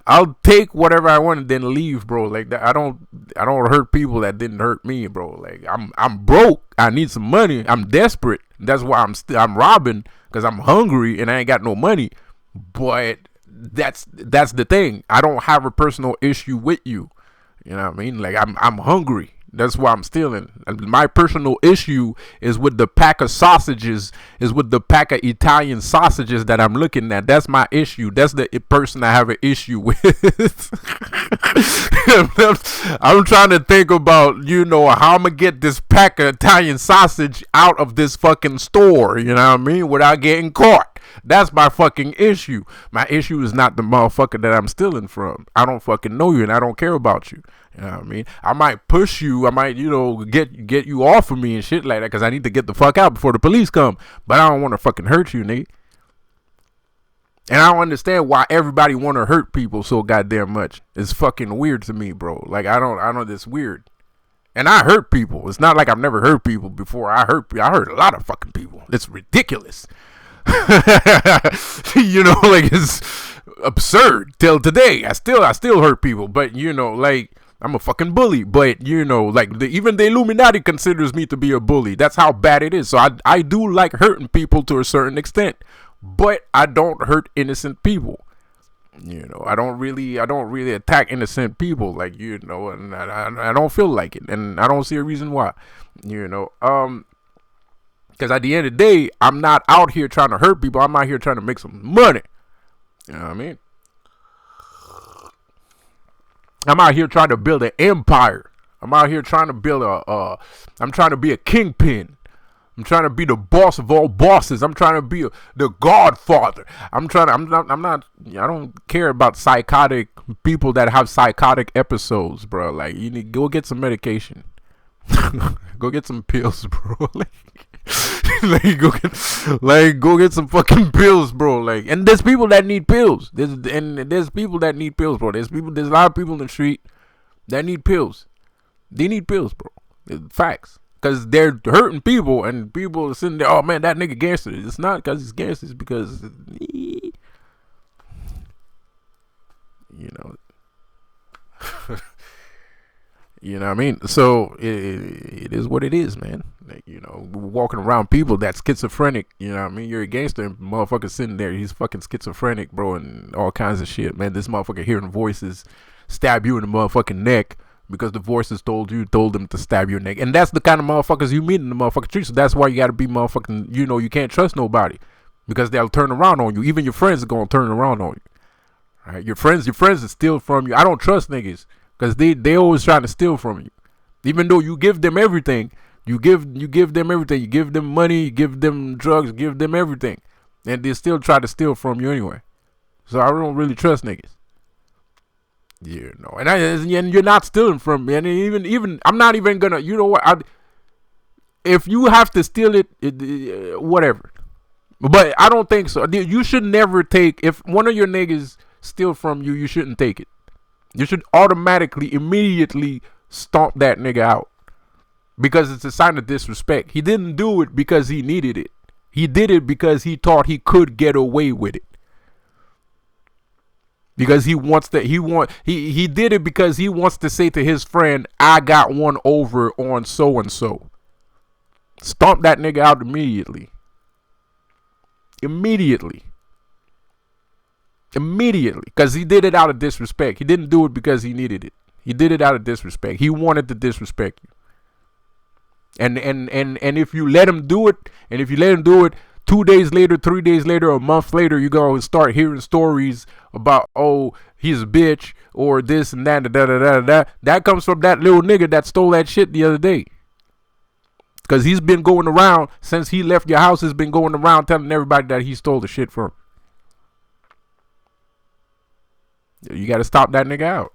I'll take whatever I want and then leave, bro. I don't hurt people that didn't hurt me, bro. I'm broke. I need some money. I'm desperate. That's why I'm robbing, because I'm hungry and I ain't got no money. But that's the thing. I don't have a personal issue with you. You know what I mean? I'm hungry. That's why I'm stealing. My personal issue is with the pack of sausages, is with the pack of Italian sausages that I'm looking at. That's my issue. That's the person I have an issue with. I'm trying to think about, how I'm going to get this pack of Italian sausage out of this fucking store, you know what I mean, without getting caught. That's my fucking issue. My issue is not the motherfucker that I'm stealing from. I don't fucking know you and I don't care about you. You know what I mean? I might push you. I might, get you off of me and shit like that because I need to get the fuck out before the police come. But I don't want to fucking hurt you, nigga. And I don't understand why everybody want to hurt people so goddamn much. It's fucking weird to me, bro. I don't, it's weird. And I hurt people. It's not like I've never hurt people before. I hurt a lot of fucking people. It's ridiculous. It's absurd till today. I still hurt people, but I'm a fucking bully. But even the Illuminati considers me to be a bully. That's how bad it is. So I do like hurting people to a certain extent, but I don't hurt innocent people. I don't really attack innocent people, and I don't feel like it, and I don't see a reason why. Because at the end of the day, I'm not out here trying to hurt people. I'm out here trying to make some money. You know what I mean? I'm out here trying to build an empire. I'm out here trying to build I'm trying to be a kingpin. I'm trying to be the boss of all bosses. I'm trying to be the godfather. I don't care about psychotic people that have psychotic episodes, bro. You need go get some medication. Go get some pills, bro. Go get some fucking pills, bro. And there's people that need pills. There's people that need pills, bro. There's a lot of people in the street that need pills. They need pills, bro. Facts. Because they're hurting people, and people are sitting there, oh man, that nigga gangster. It's not because he's gangster, it's because you know what I mean? So it is what it is, man. Walking around people that's schizophrenic, you know what I mean? You're a gangster and motherfucker sitting there, he's fucking schizophrenic, bro, and all kinds of shit, man. This motherfucker hearing voices stab you in the motherfucking neck because the voices told them to stab your neck. And that's the kind of motherfuckers you meet in the motherfucking street. So that's why you gotta be motherfucking, you can't trust nobody because they'll turn around on you. Even your friends are gonna turn around on you. All right? Your friends will steal from you. I don't trust niggas because they always trying to steal from you. Even though you give them everything, you give them everything. You give them money, you give them drugs, give them everything, and they still try to steal from you anyway. So I don't really trust niggas. And you're not stealing from me. And even I'm not even gonna. You know what? If you have to steal it, whatever. But I don't think so. You should never take, if one of your niggas steal from you, you shouldn't take it. You should automatically, immediately stomp that nigga out. Because it's a sign of disrespect. He didn't do it because he needed it. He did it because he thought he could get away with it. Because he did it because he wants to say to his friend, I got one over on so and so. Stomp that nigga out immediately. Immediately. Because he did it out of disrespect. He didn't do it because he needed it. He did it out of disrespect. He wanted to disrespect you. And if you let him do it, 2 days later, 3 days later, a month later, you go and start hearing stories about, oh, he's a bitch, or this and that, that comes from that little nigga that stole that shit the other day. Because he's been going around, since he left your house, has been going around telling everybody that he stole the shit from. You got to stop that nigga out.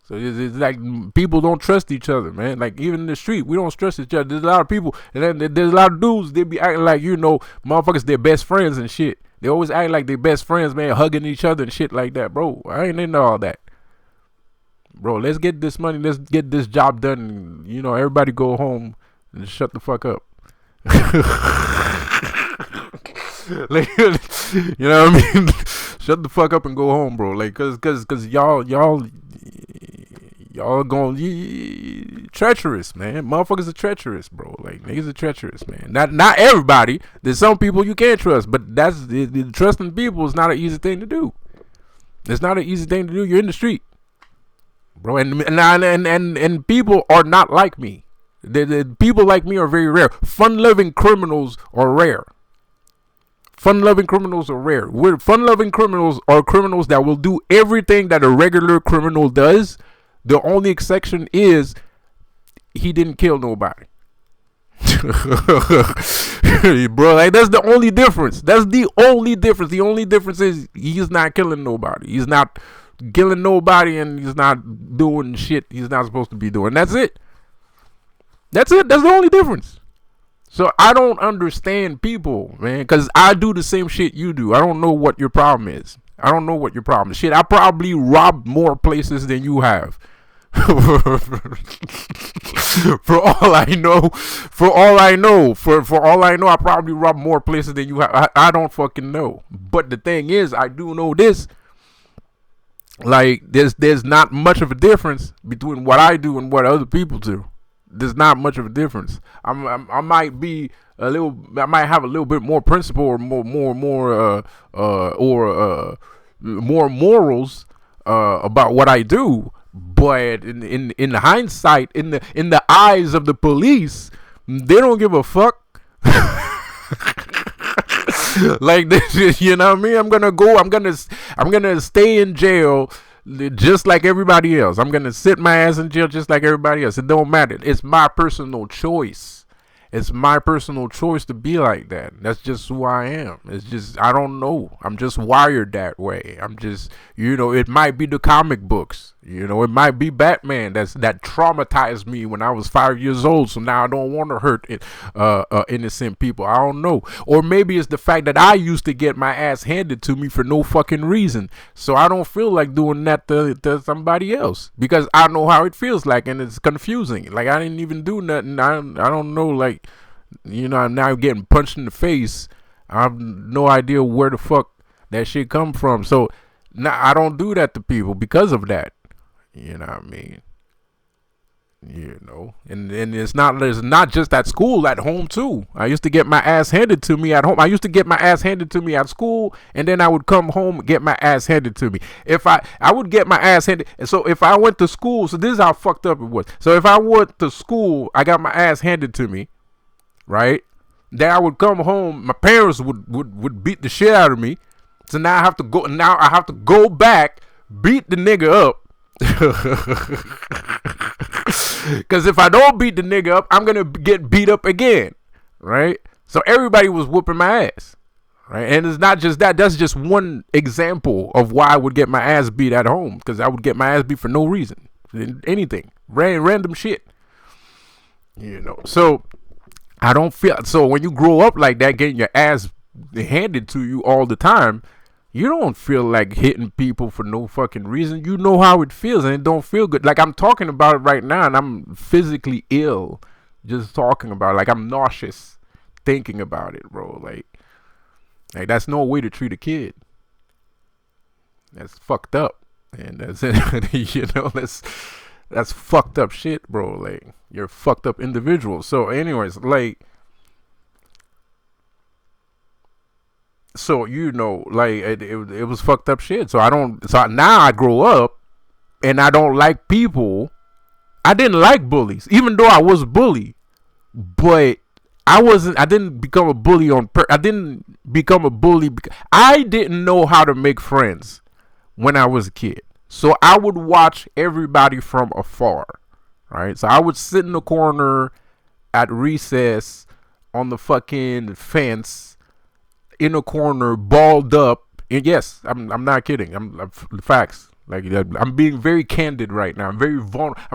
So it's like people don't trust each other, man. Like even in the street, we don't trust each other. There's a lot of people, and then there's a lot of dudes. They be acting like, motherfuckers, they're best friends and shit. They always act like they're best friends, man, hugging each other and shit like that, bro. I ain't into all that, bro. Let's get this money. Let's get this job done. And, everybody go home and shut the fuck up. Like, you know what I mean? Shut the fuck up and go home, bro. Like, cause y'all going treacherous, man. Motherfuckers are treacherous, bro. Like, niggas are treacherous, man. Not everybody. There's some people you can't trust, but trusting people is not an easy thing to do. It's not an easy thing to do. You're in the street, bro, and people are not like me. The people like me are very rare. Fun-loving criminals are rare. Fun-loving criminals are rare. Fun-loving criminals are criminals that will do everything that a regular criminal does. The only exception is he didn't kill nobody. Bro, like, that's the only difference. That's the only difference. The only difference is he's not killing nobody. He's not killing nobody, and he's not doing shit he's not supposed to be doing. That's it. That's it. That's the only difference. So I don't understand people, man, because I do the same shit you do. I don't know what your problem is. Shit, I probably robbed more places than you have. For all I know, I probably robbed more places than you have. I don't fucking know. But the thing is, I do know this. Like, there's not much of a difference between what I do and what other people do. There's not much of a difference. I might have a little bit more principle, or more morals about what I do. But in hindsight, in the eyes of the police, they don't give a fuck. Like this, you know what I mean? I'm gonna stay in jail just like everybody else. I'm gonna sit my ass in jail just like everybody else. It don't matter. It's my personal choice. It's my personal choice to be like that. That's just who I am. It's just, I don't know. I'm just wired that way. I'm just, it might be the comic books. It might be Batman that traumatized me when I was 5 years old. So now I don't want to hurt innocent people. I don't know. Or maybe it's the fact that I used to get my ass handed to me for no fucking reason. So I don't feel like doing that to somebody else, because I know how it feels like, and it's confusing. Like, I didn't even do nothing. I don't know, like, I'm now getting punched in the face. I have no idea where the fuck that shit come from. So now I don't do that to people because of that. You know what I mean? And it's not just at school, at home too. I used to get my ass handed to me at home. I used to get my ass handed to me at school, and then I would come home and get my ass handed to me. If I would get my ass handed, and so if I went to school, so this is how fucked up it was. So if I went to school, I got my ass handed to me, right? Then I would come home, my parents would beat the shit out of me. So now I have to go back, beat the nigga up. Because if I don't beat the nigga up, I'm gonna get beat up again, right? So everybody was whooping my ass, right? And it's not just that. That's just one example of why I would get my ass beat at home, because I would get my ass beat for no reason, anything, random shit, So I don't feel, so when you grow up like that, getting your ass handed to you all the time, you don't feel like hitting people for no fucking reason. You know how it feels, and it don't feel good. Like, I'm talking about it right now, and I'm physically ill just talking about it. Like, I'm nauseous thinking about it, bro. Like that's no way to treat a kid. That's fucked up, and that's that's fucked up shit, bro. Like, you're a fucked up individual. So, anyways, like. So, it was fucked up shit. So now I grow up and I don't like people. I didn't like bullies, even though I was a bully, but I didn't become a bully I didn't become a bully because I didn't know how to make friends when I was a kid. So I would watch everybody from afar, right? So I would sit in the corner at recess on the fucking fence in a corner, balled up, and yes, I'm not kidding. I'm facts. Like, I'm being very candid right now. I'm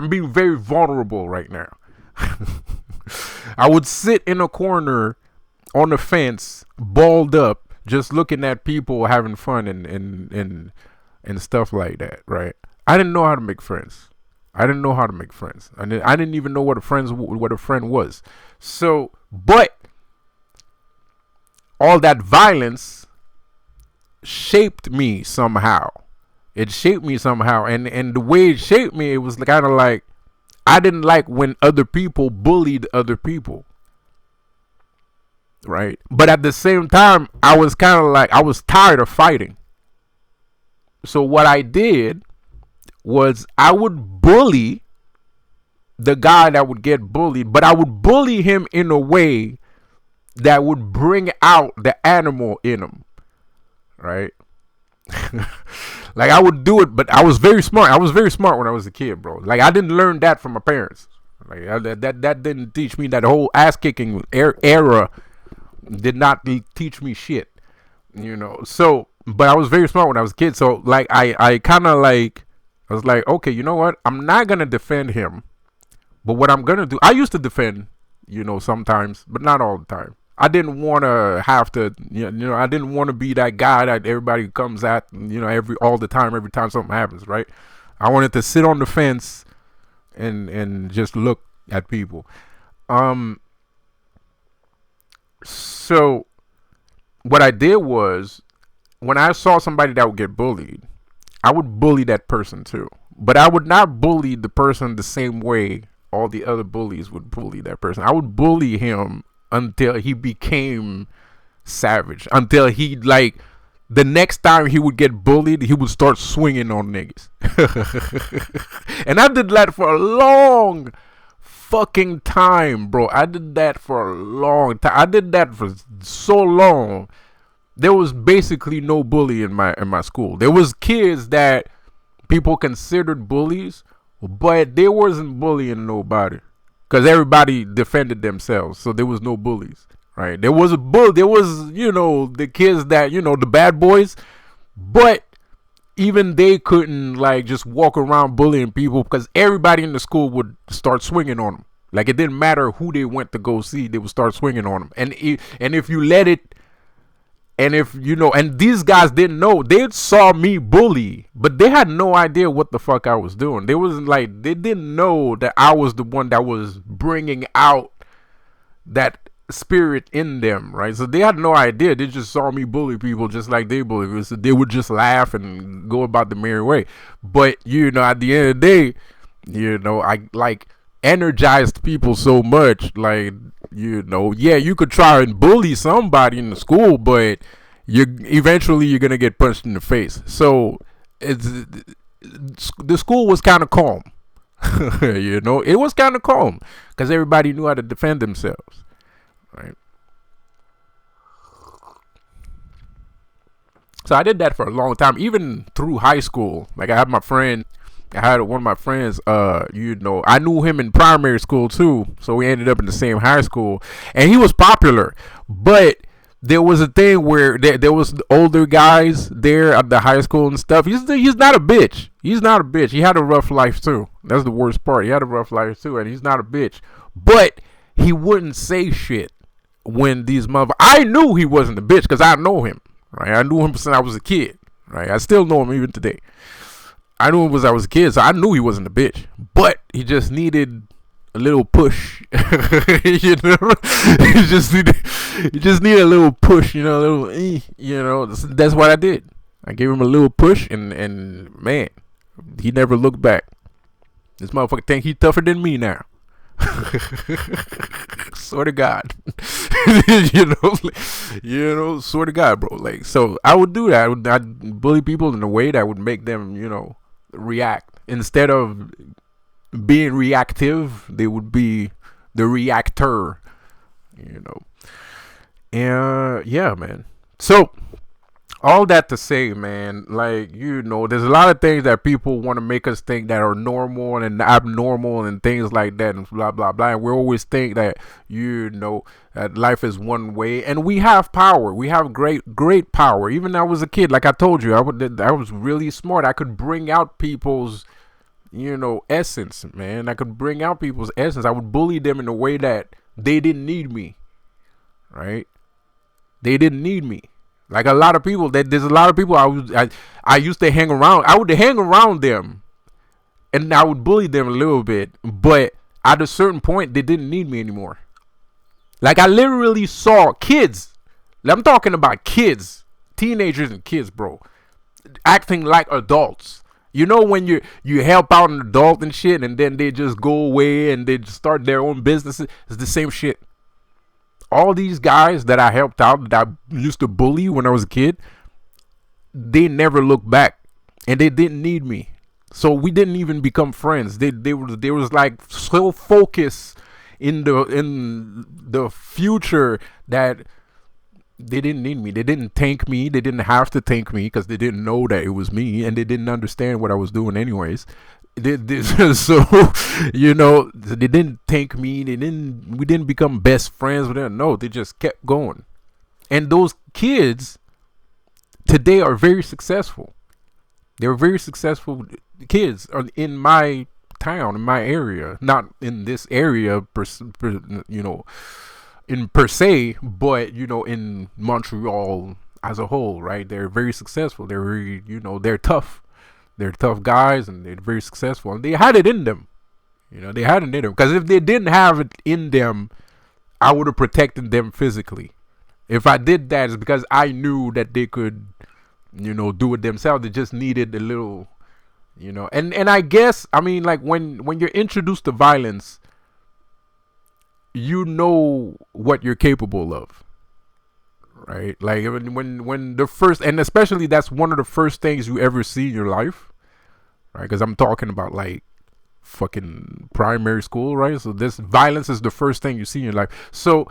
being very vulnerable right now. I would sit in a corner on the fence, balled up, just looking at people having fun and stuff like that. Right? I didn't know how to make friends. I didn't even know what a friend was. So, but all that violence shaped me somehow. It shaped me somehow. And the way it shaped me, it was kind of like, I didn't like when other people bullied other people. Right? But at the same time, I was kind of like, I was tired of fighting. So what I did was I would bully the guy that would get bullied, but I would bully him in a way that would bring out the animal in him, right? Like, I would do it, but I was very smart. I was very smart when I was a kid, bro. Like, I didn't learn that from my parents. Like, that didn't teach me. That whole ass kicking era did not teach me shit, So, but I was very smart when I was a kid. So, like, I kind of like, I was like, okay, you know what? I'm not gonna defend him, but what I'm gonna do, I used to defend, sometimes, but not all the time. I didn't want to have to, I didn't want to be that guy that everybody comes at, all the time, every time something happens, right? I wanted to sit on the fence and just look at people. So what I did was, when I saw somebody that would get bullied, I would bully that person too. But I would not bully the person the same way all the other bullies would bully that person. I would bully him until he became savage. Until he, like, the next time he would get bullied, he would start swinging on niggas. And I did that for a long fucking time, bro. I did that for a long time. I did that for so long. There was basically no bully in my school. There was kids that people considered bullies, but they wasn't bullying nobody, because everybody defended themselves. So there was no bullies, right? There was the kids that, the bad boys, but even they couldn't, like, just walk around bullying people, because everybody in the school would start swinging on them. Like, it didn't matter who they went to go see, they would start swinging on them. And if you let it, and if, and these guys didn't know, they saw me bully, but they had no idea what the fuck I was doing. They didn't know that I was the one that was bringing out that spirit in them, right? So they had no idea. They just saw me bully people just like they bully me. So they would just laugh and go about the merry way. But, at the end of the day, I, like, energized people so much, like, yeah, you could try and bully somebody in the school, but eventually you're gonna get punched in the face. So the school was kind of calm. It was kind of calm because everybody knew how to defend themselves, right? So I did that for a long time, even through high school. Like, I had one of my friends, I knew him in primary school too, so we ended up in the same high school, and he was popular, but there was a thing where there was older guys there at the high school and stuff. He's not a bitch. He's not a bitch. He had a rough life too. That's the worst part. He had a rough life too, and he's not a bitch, but he wouldn't say shit. when these mother, I knew he wasn't a bitch because I know him, right? I knew him since I was a kid, right? I still know him even today. I knew him as I was a kid, so I knew he wasn't a bitch. But he just needed a little push, you know. He just needed a little push, you know, a little, you know. That's what I did. I gave him a little push, and man, he never looked back. This motherfucker think he tougher than me now. Swear to God. Swear to God, bro. Like, so I would do that. I'd bully people in a way that would make them, react. Instead of being reactive, they would be the reactor, And yeah, man. So all that to say, man, like, there's a lot of things that people want to make us think that are normal and abnormal and things like that and blah, blah, blah. And we always think that, that life is one way. And we have power. We have great power. Even when I was a kid, like I told you, I was really smart. I could bring out people's, essence, man. I could bring out people's essence. I would bully them in a way that they didn't need me, right? They didn't need me. Like a lot of people, there's a lot of people I used to hang around. I would hang around them, and I would bully them a little bit. But at a certain point, they didn't need me anymore. Like I literally saw kids. I'm talking about kids, teenagers and kids, bro, acting like adults. You know when you help out an adult and shit, and then they just go away and they just start their own businesses. It's the same shit. All these guys that I helped out, that I used to bully when I was a kid, they never looked back, and they didn't need me. So we didn't even become friends. They was like so focused in the future that they didn't need me. They didn't thank me. They didn't have to thank me because they didn't know that it was me, and they didn't understand what I was doing anyways. So they didn't thank me. We didn't become best friends with them. No, they just kept going. And those kids today are very successful. They're very successful kids in my town, in my area. Not in this area per se, but in Montreal as a whole, right? They're very successful. They're very, they're tough. They're tough guys, and they're very successful, and they had it in them. They had it in them, because if they didn't have it in them, I would have protected them physically. If I did that, it's because I knew that they could, do it themselves. They just needed a little, and I guess, I mean, like when you're introduced to violence, you know what you're capable of, right? Like when the first, and especially that's one of the first things you ever see in your life, right? Because I'm talking about like fucking primary school, right? So this violence is the first thing you see in your life. So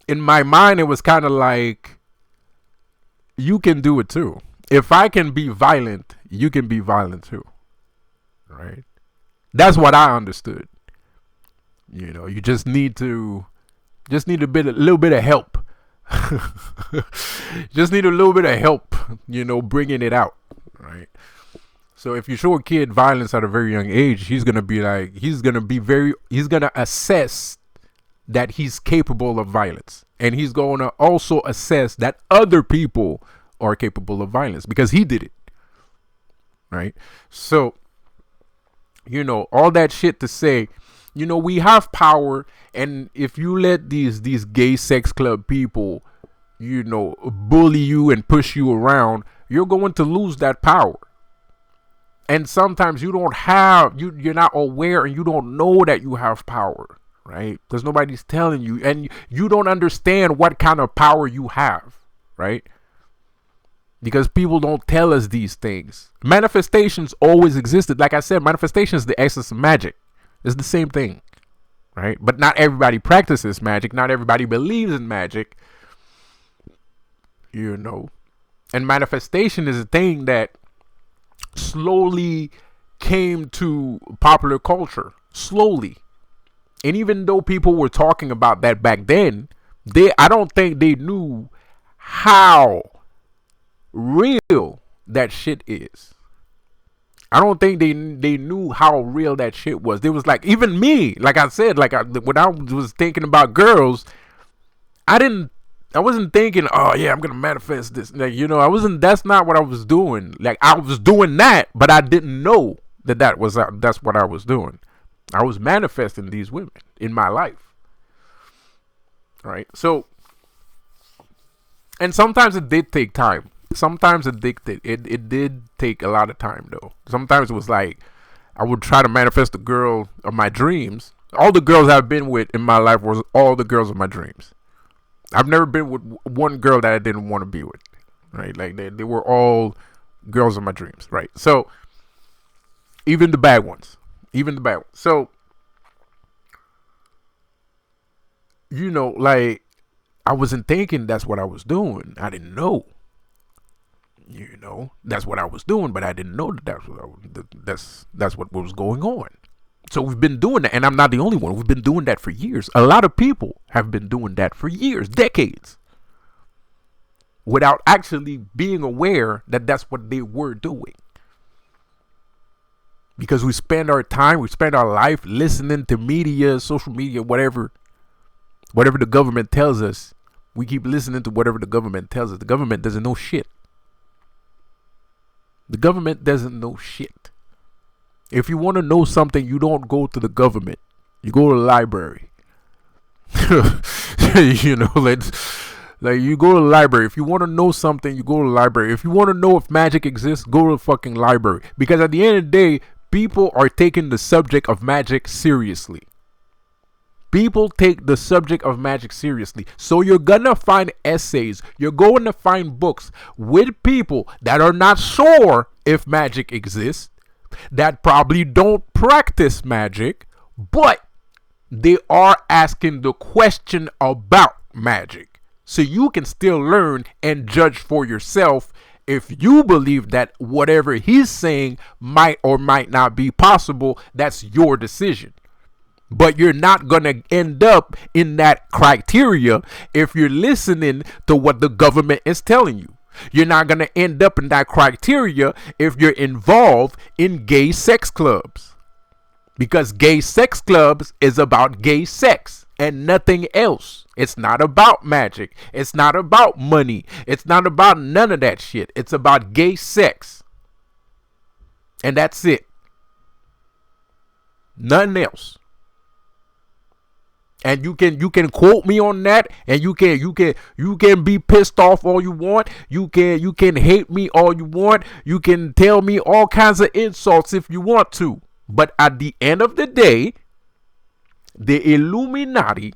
in my mind, it was kind of like, you can do it too. If I can be violent, you can be violent too, right? That's what I understood. You just need a little bit of help. Just need a little bit of help, bringing it out, right? So if you show a kid violence at a very young age, he's gonna assess that he's capable of violence, and he's gonna also assess that other people are capable of violence because he did it, right? So all that shit to say, we have power, and if you let these gay sex club people, bully you and push you around, you're going to lose that power. And sometimes you're not aware, and you don't know that you have power, right? Because nobody's telling you, and you don't understand what kind of power you have, right? Because people don't tell us these things. Manifestations always existed. Like I said, manifestation is the essence of magic. It's the same thing, right? But not everybody practices magic. Not everybody believes in magic, And manifestation is a thing that slowly came to popular culture. Slowly. And even though people were talking about that back then, I don't think they knew how real that shit is. I don't think they knew how real that shit was. There was like, even me, like I said, when I was thinking about girls, I wasn't thinking, oh yeah, I'm gonna manifest this. Like, I wasn't. That's not what I was doing. Like, I was doing that, but I didn't know that's what I was doing. I was manifesting these women in my life. Right. So, and sometimes it did take time. Sometimes it did take a lot of time though. Sometimes it was like I would try to manifest the girl of my dreams. All the girls I've been with in my life was all the girls of my dreams. I've never been with one girl that I didn't want to be with, right? Like they were all girls of my dreams, right? So even the bad ones. So like I wasn't thinking that's what I was doing. I didn't know. That's what I was doing, but I didn't know that's what was going on. So we've been doing that, and I'm not the only one. We've been doing that for years. A lot of people have been doing that for years, decades, without actually being aware that that's what they were doing. Because we spend our life listening to media, social media, whatever the government tells us. We keep listening to whatever the government tells us. The government doesn't know shit. The government doesn't know shit. If you want to know something, you don't go to the government. You go to the library. Like you go to the library. If you want to know something, you go to the library. If you want to know if magic exists, go to the fucking library. Because at the end of the day, people are taking the subject of magic seriously. People take the subject of magic seriously. So you're gonna find essays. You're going to find books with people that are not sure if magic exists, that probably don't practice magic, but they are asking the question about magic. So you can still learn and judge for yourself if you believe that whatever he's saying might or might not be possible. That's your decision. But you're not going to end up in that criteria if you're listening to what the government is telling you. You're not going to end up in that criteria if you're involved in gay sex clubs. Because gay sex clubs is about gay sex and nothing else. It's not about magic. It's not about money. It's not about none of that shit. It's about gay sex. And that's it. Nothing else. And you can quote me on that, and you can be pissed off all you want. You can hate me all you want. You can tell me all kinds of insults if you want to. But at the end of the day, the Illuminati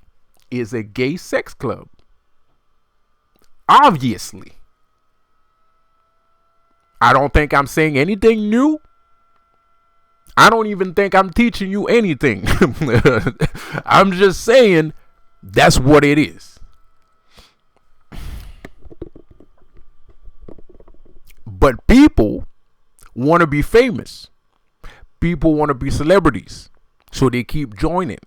is a gay sex club. Obviously. I don't think I'm saying anything new. I don't even think I'm teaching you anything. I'm just saying that's what it is. But people want to be famous. People want to be celebrities. So they keep joining.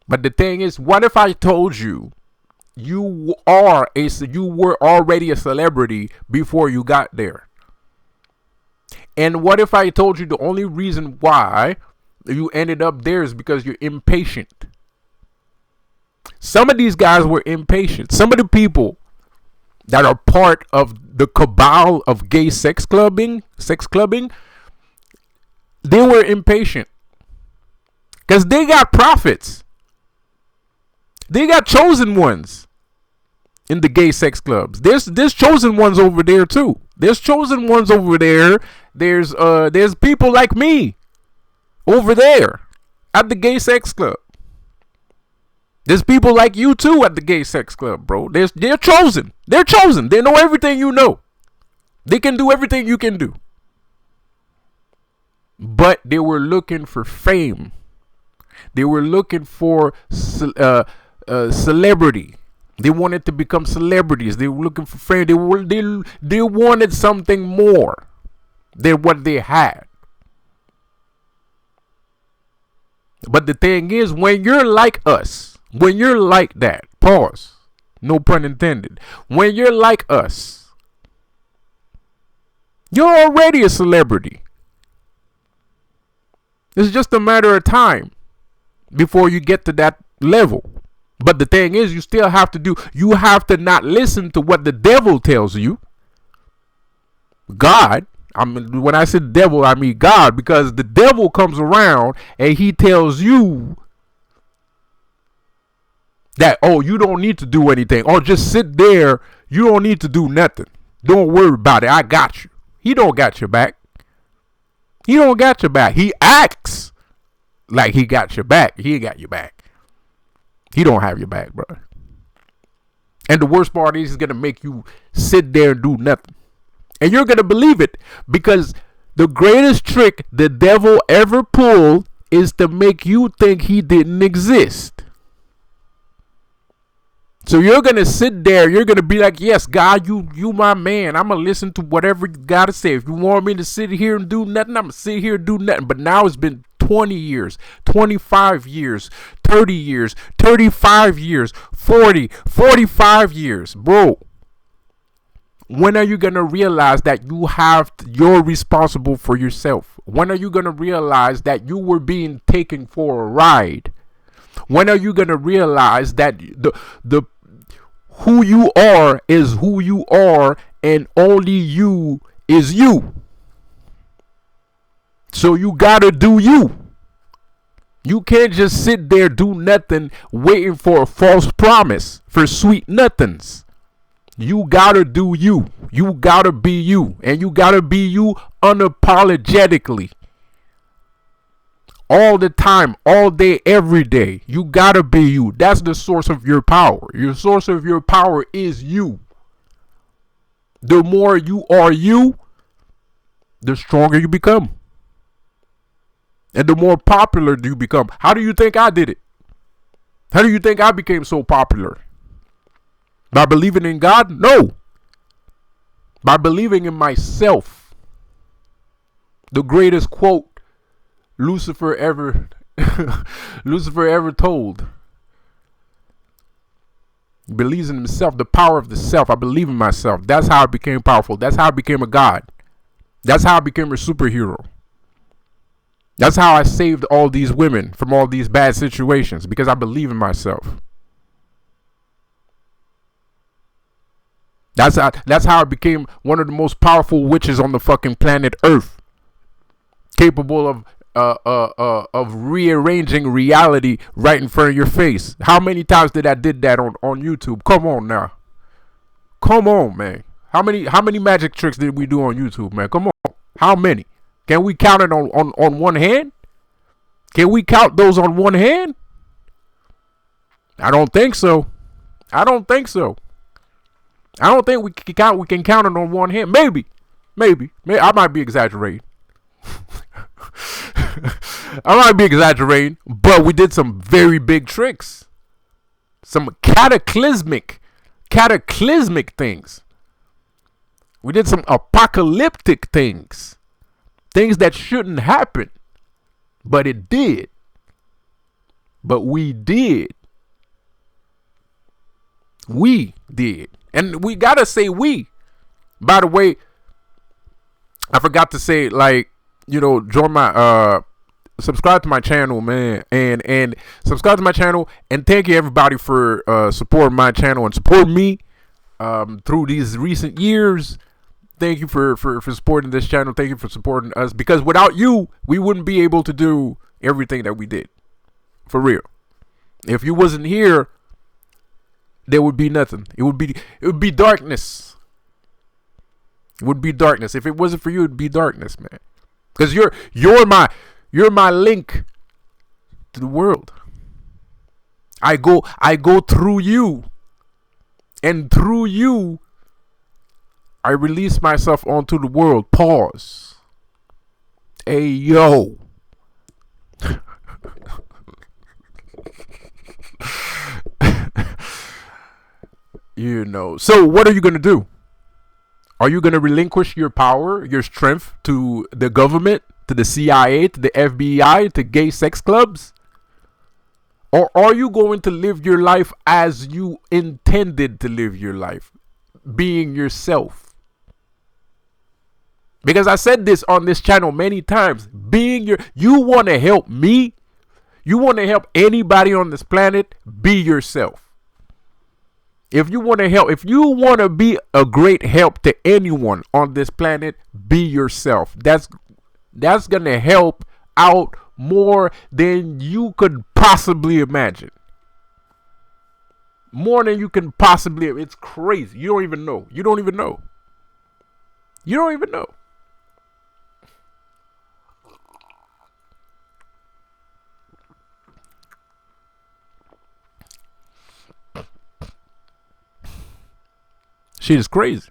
But the thing is, what if I told you you were already a celebrity before you got there? And what if I told you the only reason why you ended up there is because you're impatient? Some of these guys were impatient. Some of the people that are part of the cabal of gay sex clubbing, they were impatient. Because they got prophets. They got chosen ones in the gay sex clubs. There's chosen ones over there too. There's chosen ones over there. There's people like me over there at the gay sex club. There's people like you too at the gay sex club, bro. They're chosen. They're chosen. They know everything you know. They can do everything you can do. But they were looking for fame. They were looking for celebrity. They wanted to become celebrities. They were looking for fame. They wanted something more than what they had. But the thing is, when you're like us, when you're like that, pause, no pun intended. When you're like us, you're already a celebrity. It's just a matter of time before you get to that level. But the thing is, you have to not listen to what the devil tells you. God, when I say devil, I mean God, because the devil comes around and he tells you that, oh, you don't need to do anything, or just sit there. You don't need to do nothing. Don't worry about it. I got you. He don't got your back. He don't got your back. He acts like he got your back. He ain't got your back. He don't have your back, bro. And the worst part is he's going to make you sit there and do nothing. And you're going to believe it, because the greatest trick the devil ever pulled is to make you think he didn't exist. So you're going to sit there. You're going to be like, yes, God, you my man. I'm going to listen to whatever you got to say. If you want me to sit here and do nothing, I'm going to sit here and do nothing. But now it's been 20 years, 25 years, 30 years, 35 years, 40, 45 years. Bro, when are you going to realize that you're responsible for yourself? When are you going to realize that you were being taken for a ride? When are you going to realize that the who you are is who you are, and only you is you? So you gotta do you. You can't just sit there, do nothing, waiting for a false promise for sweet nothings. You gotta do you. You gotta be you. And you gotta be you unapologetically. All the time, all day, every day. You gotta be you. That's the source of your power. Your source of your power is you. The more you are you, the stronger you become. And the more popular you become. How do you think I did it? How do you think I became so popular? By believing in God? No. By believing in myself. The greatest quote Lucifer ever told. He believes in himself, the power of the self. I believe in myself. That's how I became powerful. That's how I became a god. That's how I became a superhero. That's how I saved all these women from all these bad situations, because I believe in myself. That's how I became one of the most powerful witches on the fucking planet Earth, capable of rearranging reality right in front of your face. How many times did I did that on YouTube? Come on now. Come on, man. How many magic tricks did we do on YouTube, man? Come on. How many? Can we count it on one hand? Can we count those on one hand? I don't think so. I don't think so. I don't think we can count it on one hand. Maybe. I might be exaggerating. I might be exaggerating, but we did some very big tricks. Some cataclysmic things. We did some apocalyptic things. Things that shouldn't happen. But it did. But we did. We did. And we gotta say we. By the way, I forgot to say, join my subscribe to my channel, man, and subscribe to my channel, and thank you everybody for supporting my channel and support me through these recent years. Thank you for supporting this channel. Thank you for supporting us, because without you, we wouldn't be able to do everything that we did. For real. If you wasn't here, there would be nothing. It would be darkness. It would be darkness. If it wasn't for you, it'd be darkness, man. Because you're my link to the world. I go through you. And through you, I release myself onto the world. Pause. Hey, yo. So what are you going to do? Are you going to relinquish your power, your strength to the government, to the CIA, to the FBI, to gay sex clubs? Or are you going to live your life as you intended to live your life, being yourself? Because I said this on this channel many times, you want to help me? You want to help anybody on this planet, be yourself. If you want to help, if you want to be a great help to anyone on this planet, be yourself. That's going to help out more than you could possibly imagine. More than you can possibly. It's crazy. You don't even know. You don't even know. You don't even know. Shit is crazy.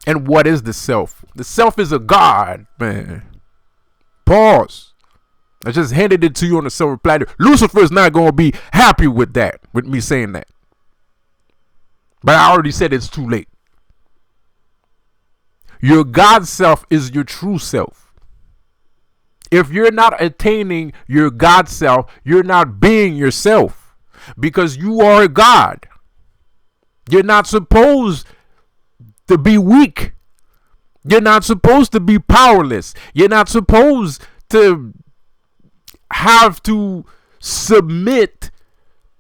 And what is the self? The self is a god, man. Pause. I just handed it to you on a silver platter. Lucifer's not going to be happy with that, with me saying that. But I already said it's too late. Your God self is your true self. If you're not attaining your God self, you're not being yourself, because you are a God. You're not supposed to be weak. You're not supposed to be powerless. You're not supposed to have to submit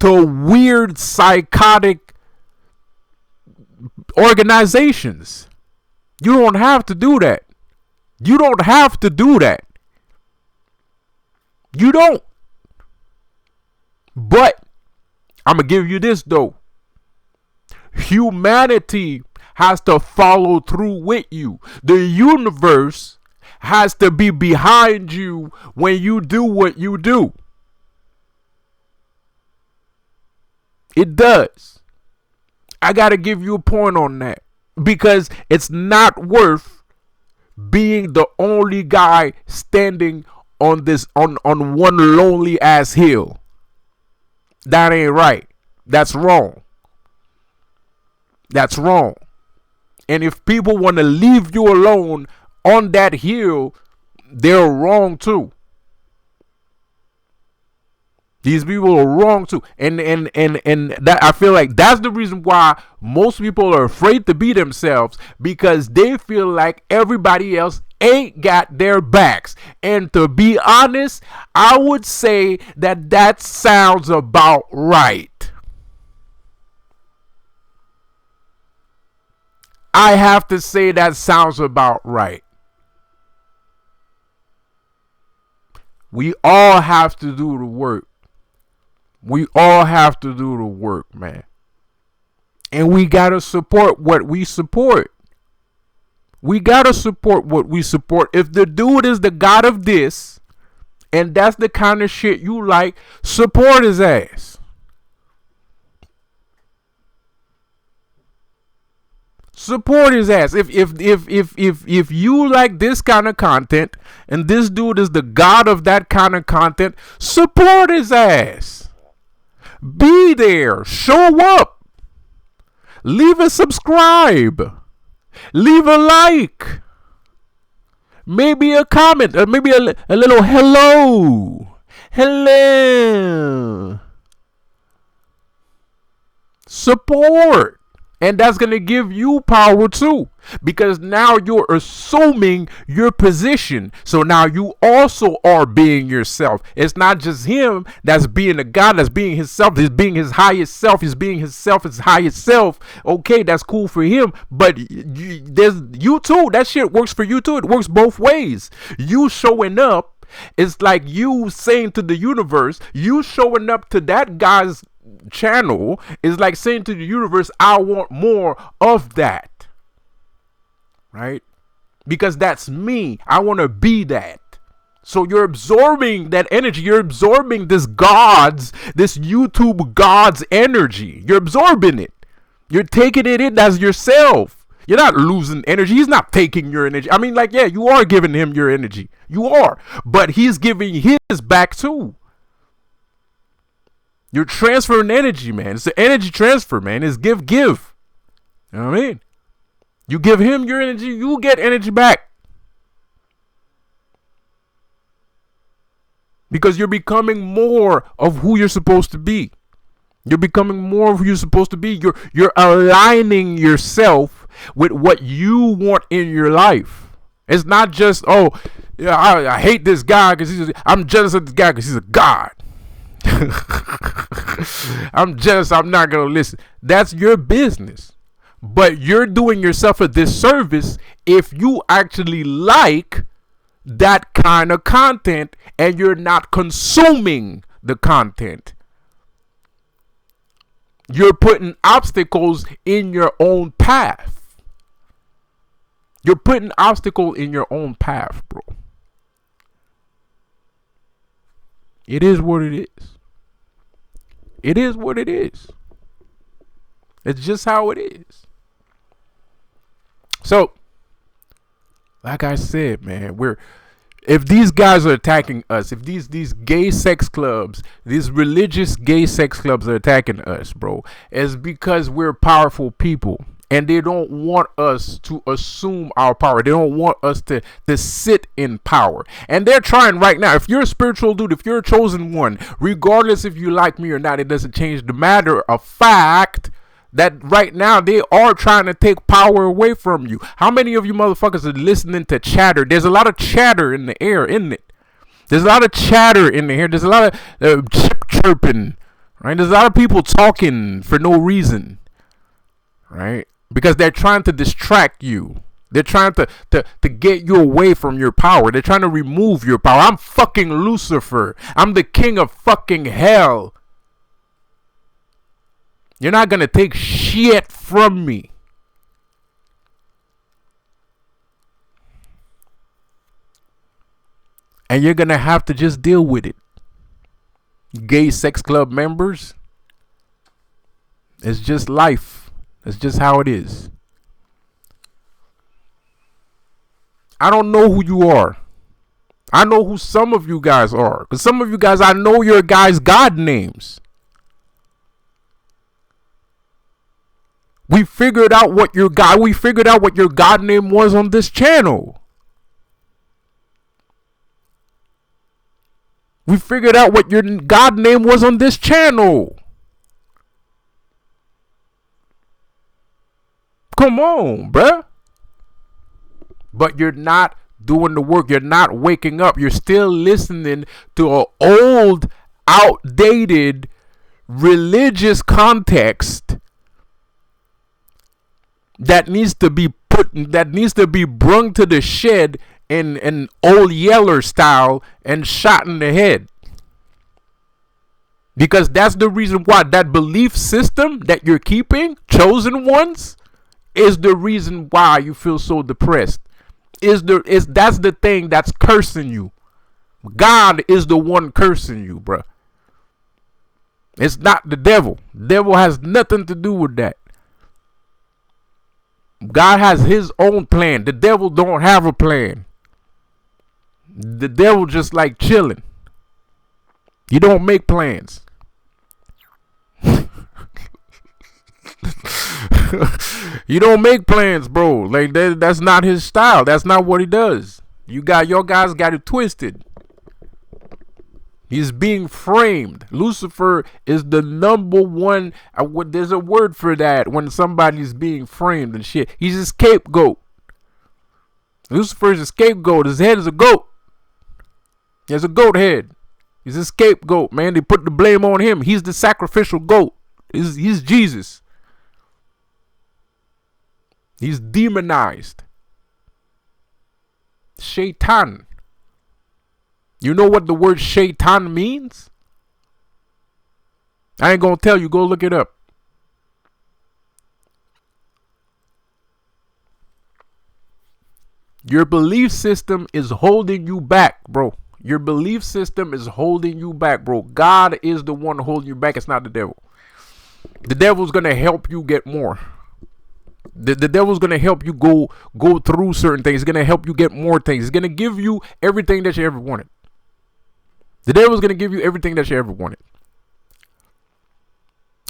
to weird psychotic organizations. You don't have to do that. You don't have to do that. You don't. But I'm going to give you this though. Humanity has to follow through with you. The universe has to be behind you when you do what you do. It does. I got to give you a point on that, because it's not worth being the only guy standing on this on one lonely ass hill. That ain't right. That's wrong. That's wrong. And if people want to leave you alone on that hill, they're wrong too. These people are wrong too. And that, I feel like that's the reason why most people are afraid to be themselves, because they feel like everybody else ain't got their backs. And to be honest, I would say that sounds about right. I have to say that sounds about right. We all have to do the work. We all have to do the work, man. And we got to support what we support. We got to support what we support. If the dude is the god of this, and that's the kind of shit you like, support his ass. Support his ass. If you like this kind of content and this dude is the god of that kind of content, support his ass. Be there. Show up. Leave a subscribe. Leave a like. Maybe a comment, or maybe a little hello. Hello. Support. And that's going to give you power too, because now you're assuming your position. So now you also are being yourself. It's not just him that's being a God, that's being himself. He's being his highest self. He's being himself, his highest self. Okay, that's cool for him. But there's you too. That shit works for you too. It works both ways. You showing up, it's like you saying to the universe, you showing up to that guy's channel is like saying to the universe, I want more of that, right? Because that's me. I want to be that. So you're absorbing that energy. You're absorbing this YouTube God's energy. You're absorbing it. You're taking it in as yourself. You're not losing energy. He's not taking your energy. I mean, like, yeah, you are giving him your energy. You are. But he's giving his back too. You're transferring energy, man. It's an energy transfer, man. It's give. You know what I mean? You give him your energy, you get energy back. Because you're becoming more of who you're supposed to be. You're becoming more of who you're supposed to be. You're aligning yourself with what you want in your life. It's not just, oh, Yeah, I hate this guy because I'm jealous of this guy because he's a god. I'm jealous. I'm not going to listen. That's your business. But you're doing yourself a disservice if you actually like that kind of content and you're not consuming the content. You're putting obstacles in your own path. You're putting obstacles in your own path, bro. It is what it is. It is what it is. It's just how it is. So, like I said, man, if these guys are attacking us, if these gay sex clubs, these religious gay sex clubs are attacking us, bro, it's because we're powerful people. And they don't want us to assume our power. They don't want us to sit in power. And they're trying right now. If you're a spiritual dude, if you're a chosen one, regardless if you like me or not, it doesn't change the matter of fact that right now they are trying to take power away from you. How many of you motherfuckers are listening to chatter? There's a lot of chatter in the air, isn't it? There's a lot of chatter in the air. There's a lot of chirping, right? There's a lot of people talking for no reason, right? Because they're trying to distract you. They're trying to get you away from your power. They're trying to remove your power. I'm fucking Lucifer. I'm the king of fucking hell. You're not going to take shit from me. And you're going to have to just deal with it. Gay sex club members. It's just life. It's just how it is. I don't know who you are. I know who some of you guys are. Because some of you guys, I know your guys' God names. We figured out what your God name was on this channel. We figured out what your God name was on this channel. Come on, bruh. But you're not doing the work. You're not waking up. You're still listening to an old, outdated, religious context that needs to be brung to the shed in old Yeller style and shot in the head. Because that's the reason why that belief system that you're keeping, chosen ones, is the reason why you feel so depressed. That's the thing that's cursing you. God is the one cursing you, bruh. It's not the devil. The devil has nothing to do with that. God has his own plan. The devil don't have a plan. The devil just like chilling. You don't make plans. You don't make plans, bro. Like that's not his style. That's not what he does. Your guys got it twisted. He's being framed. Lucifer is the number one. There's a word for that when somebody's being framed and shit. He's a scapegoat. Lucifer is a scapegoat. His head is a goat. He has a goat head. He's a scapegoat, man. They put the blame on him. He's the sacrificial goat. He's Jesus. He's demonized. Shaitan. You know what the word shaitan means? I ain't gonna tell you. Go look it up. Your belief system is holding you back, bro. Your belief system is holding you back, bro. God is the one holding you back. It's not the devil. The devil's gonna help you get more. The devil's gonna help you go through certain things. He's gonna help you get more things. He's gonna give you everything that you ever wanted. The devil's gonna give you everything that you ever wanted.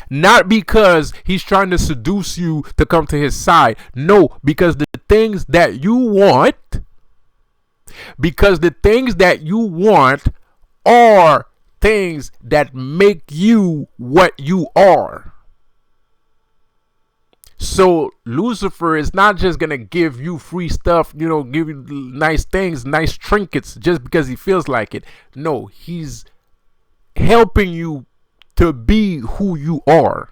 Not because he's trying to seduce you to come to his side. No, because the things that you want, are things that make you what you are. So Lucifer is not just gonna give you free stuff, give you nice things, nice trinkets just because he feels like it. No, he's helping you to be who you are.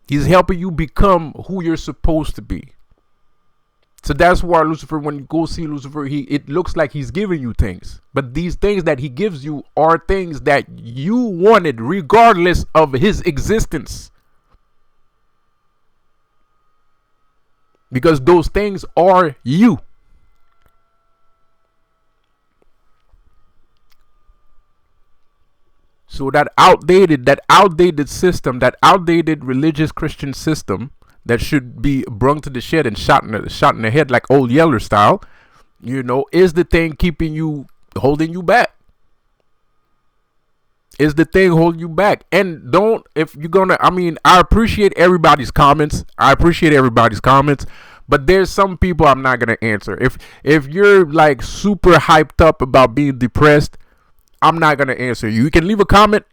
He's helping you become who you're supposed to be. So that's why Lucifer, when you go see Lucifer, it looks like he's giving you things. But these things that he gives you are things that you wanted regardless of his existence. Because those things are you. So that outdated system, that outdated religious Christian system that should be brung to the shed and shot in the head like old Yeller style, is the thing holding you back. Is the thing holding you back. And I appreciate everybody's comments. But there's some people I'm not gonna answer. If you're like super hyped up about being depressed, I'm not gonna answer you. You can leave a comment,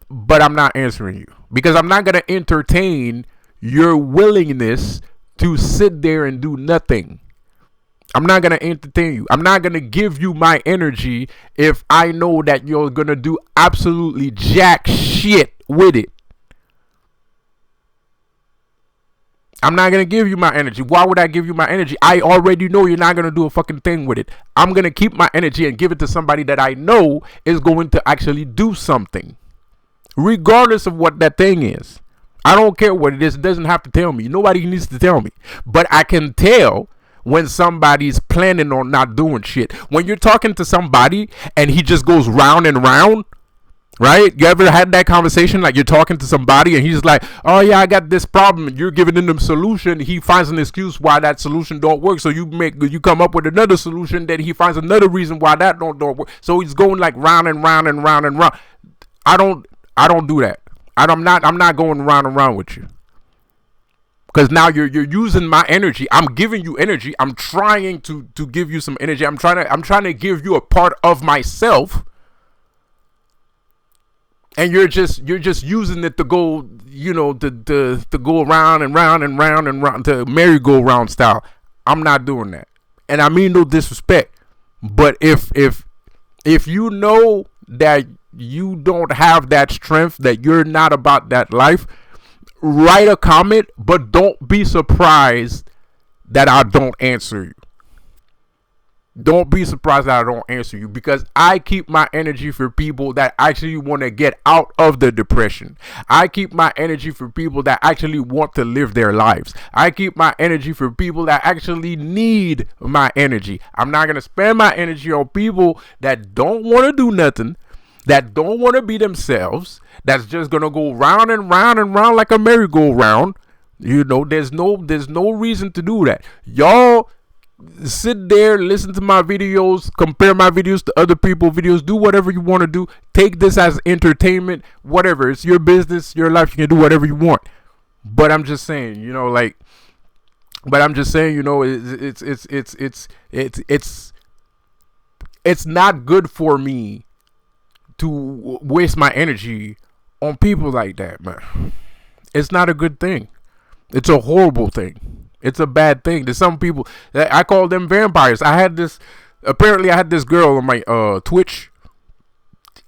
but I'm not answering you because I'm not gonna entertain your willingness to sit there and do nothing. I'm not gonna entertain you. I'm not gonna give you my energy if I know that you're gonna do absolutely jack shit with it. I'm not going to give you my energy. Why would I give you my energy? I already know you're not going to do a fucking thing with it. I'm going to keep my energy and give it to somebody that I know is going to actually do something. Regardless of what that thing is. I don't care what it is. It doesn't have to tell me. Nobody needs to tell me. But I can tell when somebody's planning on not doing shit. When you're talking to somebody and he just goes round and round. Right? You ever had that conversation like you're talking to somebody and he's like, oh yeah, I got this problem, and you're giving him a solution. He finds an excuse why that solution don't work. So you come up with another solution, then he finds another reason why that don't work. So he's going like round and round and round and round. I don't do that. I'm not going round and round with you. Because now you're using my energy. I'm giving you energy. I'm trying to give you some energy. I'm trying to give you a part of myself. And you're just using it to go, to go around and round and round and round, to merry-go-round style. I'm not doing that. And I mean no disrespect. But if you know that you don't have that strength, that you're not about that life, write a comment, but don't be surprised that I don't answer you. Don't be surprised that I don't answer you, because I keep my energy for people that actually want to get out of the depression. I keep my energy for people that actually want to live their lives. I keep my energy for people that actually need my energy. I'm not going to spend my energy on people that don't want to do nothing, that don't want to be themselves, that's just going to go round and round and round like a merry-go-round. There's no reason to do that. Y'all sit there, listen to my videos, compare my videos to other people's videos, do whatever you want to do. Take this as entertainment, whatever. It's your business, your life. You can do whatever you want. But I'm just saying, it's not good for me to waste my energy on people like that, man. It's not a good thing. It's a horrible thing. It's a bad thing. There's some people that I call them vampires. I had this girl on my Twitch.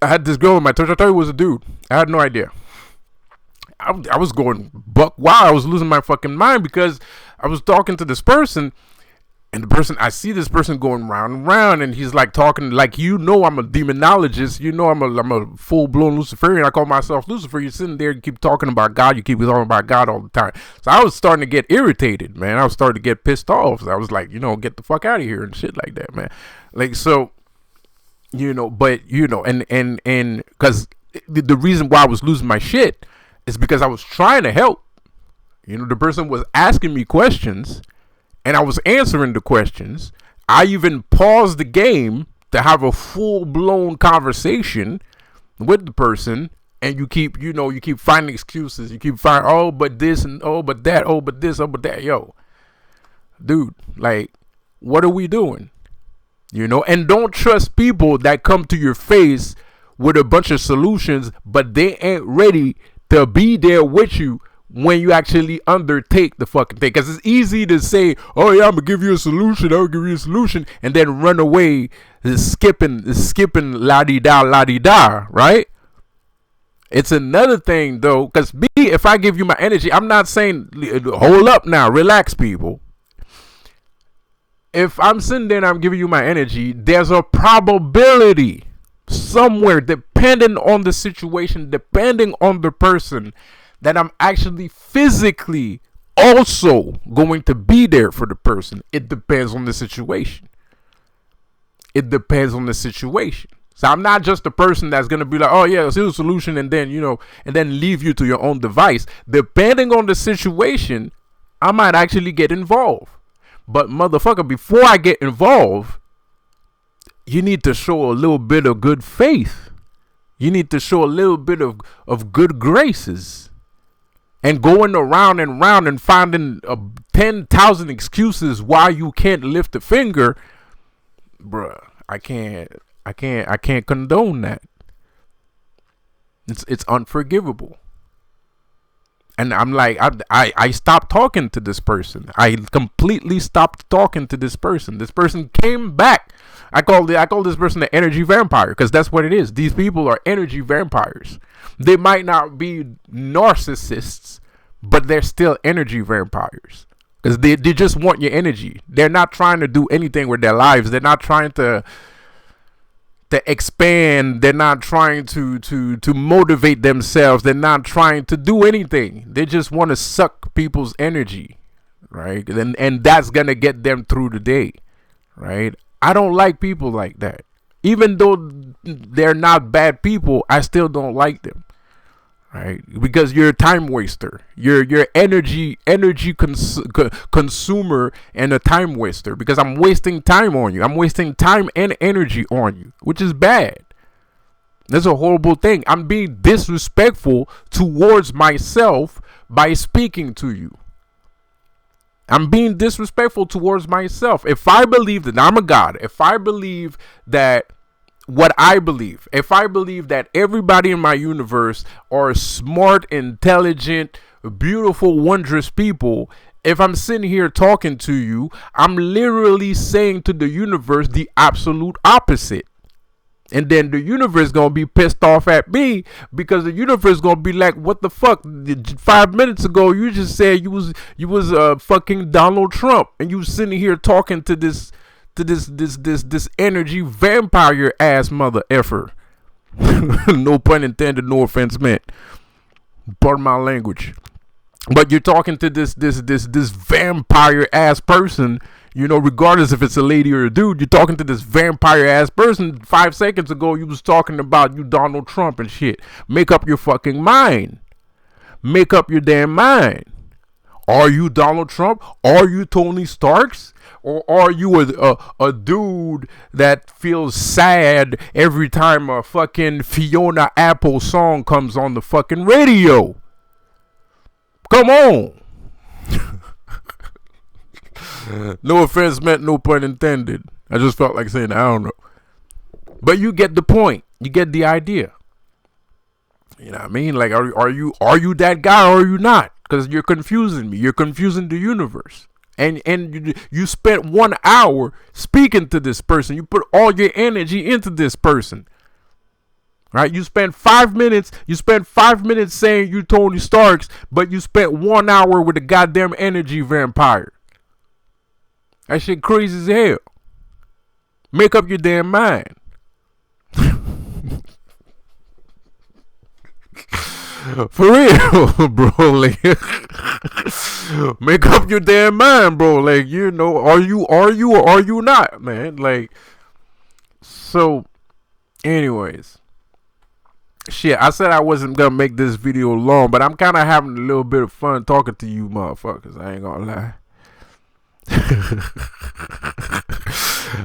I thought it was a dude. I had no idea. I was going buck wild. I was losing my fucking mind because I was talking to this person, and I see this person going round and round, and he's like talking like, I'm a demonologist, I'm a full-blown Luciferian. I call myself Lucifer. You're sitting there, you keep talking about God, you keep talking about God all the time. So I was starting to get irritated, man. I was starting to get pissed off. So I was like, get the fuck out of here and shit like that, man. Like, so, but, and because the reason why I was losing my shit is because I was trying to help. The person was asking me questions, and I was answering the questions. I even paused the game to have a full-blown conversation with the person, and you keep finding excuses. You keep finding, oh, but this, and oh, but that, oh, but this, oh, but that. Yo, dude, like, what are we doing? And don't trust people that come to your face with a bunch of solutions, but they ain't ready to be there with you when you actually undertake the fucking thing. Because it's easy to say, oh yeah, I'm gonna give you a solution, I'll give you a solution, and then run away, skipping la-di-da, right? It's another thing though, because me, if I give you my energy, I'm not saying hold up now, relax, people. If I'm sitting there and I'm giving you my energy, there's a probability somewhere, depending on the situation, depending on the person, that I'm actually physically also going to be there for the person. It depends on the situation. It depends on the situation. So I'm not just the person that's going to be like, oh yeah, it's a solution, and then, and then leave you to your own device. Depending on the situation, I might actually get involved. But motherfucker, before I get involved, you need to show a little bit of good faith. You need to show a little bit of good graces. And going around and round and finding 10,000 excuses why you can't lift a finger, bruh, I can't condone that. It's unforgivable. And I'm like, I stopped talking to this person. I completely stopped talking to this person. This person came back. I call this person an energy vampire, because that's what it is. These people are energy vampires. They might not be narcissists, but they're still energy vampires, because they just want your energy. They're not trying to do anything with their lives. They're not trying to expand. They're not trying to motivate themselves. They're not trying to do anything. They just want to suck people's energy, right? And that's gonna get them through the day, right? I don't like people like that. Even though they're not bad people, I still don't like them, right? Because you're a time waster. You're energy consumer and a time waster, because I'm wasting time on you. I'm wasting time and energy on you, which is bad. That's a horrible thing. I'm being disrespectful towards myself by speaking to you. I'm being disrespectful towards myself. If I believe that I'm a god, if I believe that what I believe, if I believe that everybody in my universe are smart, intelligent, beautiful, wondrous people, if I'm sitting here talking to you, I'm literally saying to the universe the absolute opposite. And then the universe gonna be pissed off at me, because the universe gonna be like, what the fuck? 5 minutes ago you just said you was fucking Donald Trump, and you sitting here talking to this energy vampire ass mother effer. No pun intended, no offense meant. Pardon my language. But you're talking to this vampire ass person, regardless if it's a lady or a dude. You're talking to this vampire ass person. 5 seconds ago you was talking about you Donald Trump and shit. Make up your fucking mind. Make up your damn mind. Are you Donald Trump? Are you Tony Starks? Or are you a dude that feels sad every time a fucking Fiona Apple song comes on the fucking radio? Come on. No offense meant, no pun intended. I just felt like saying, I don't know. But you get the point. You get the idea. You know what I mean? Like, are you that guy or are you not? Because you're confusing me. You're confusing the universe. And you spent 1 hour speaking to this person. You put all your energy into this person. Right? You spent 5 minutes. You spent 5 minutes saying you Tony Starks, but you spent 1 hour with a goddamn energy vampire. That shit crazy as hell. Make up your damn mind. For real, bro. Like, make up your damn mind, bro. Like, are you or are you not, man? Like, so, anyways, shit. I said I wasn't gonna make this video long, but I'm kind of having a little bit of fun talking to you, motherfuckers. I ain't gonna lie.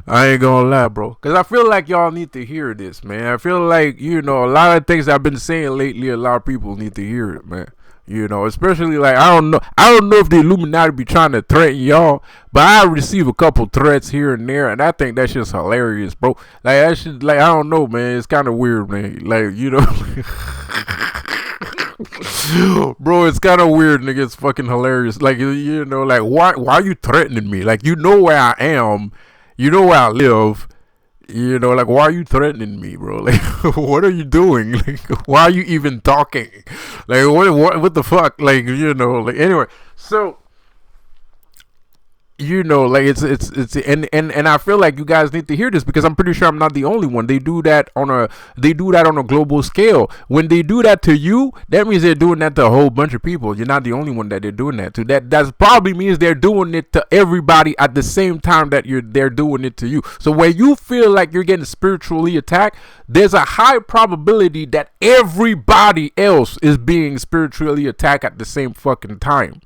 I ain't gonna lie, bro, because I feel like y'all need to hear this, man. I feel like, a lot of things I've been saying lately, a lot of people need to hear it, man. Especially like, I don't know if the Illuminati be trying to threaten y'all, but I receive a couple threats here and there, and I think that's just hilarious, bro. Like, that shit, like, I don't know, man, it's kind of weird, man. Like, Bro, it's kind of weird, nigga. It's fucking hilarious. Like, you know, like, why are you threatening me? Like, you know where I am. You know where I live. You know, like, why are you threatening me, bro? Like, what are you doing? Like, why are you even talking? Like, what the fuck? Like, you know, like, anyway. So, you know, like and I feel like you guys need to hear this because I'm pretty sure I'm not the only one. They do that on a global scale. When they do that to you, that means they're doing that to a whole bunch of people. You're not the only one that they're doing that to. That probably means they're doing it to everybody at the same time that they're doing it to you. So when you feel like you're getting spiritually attacked, there's a high probability that everybody else is being spiritually attacked at the same fucking time.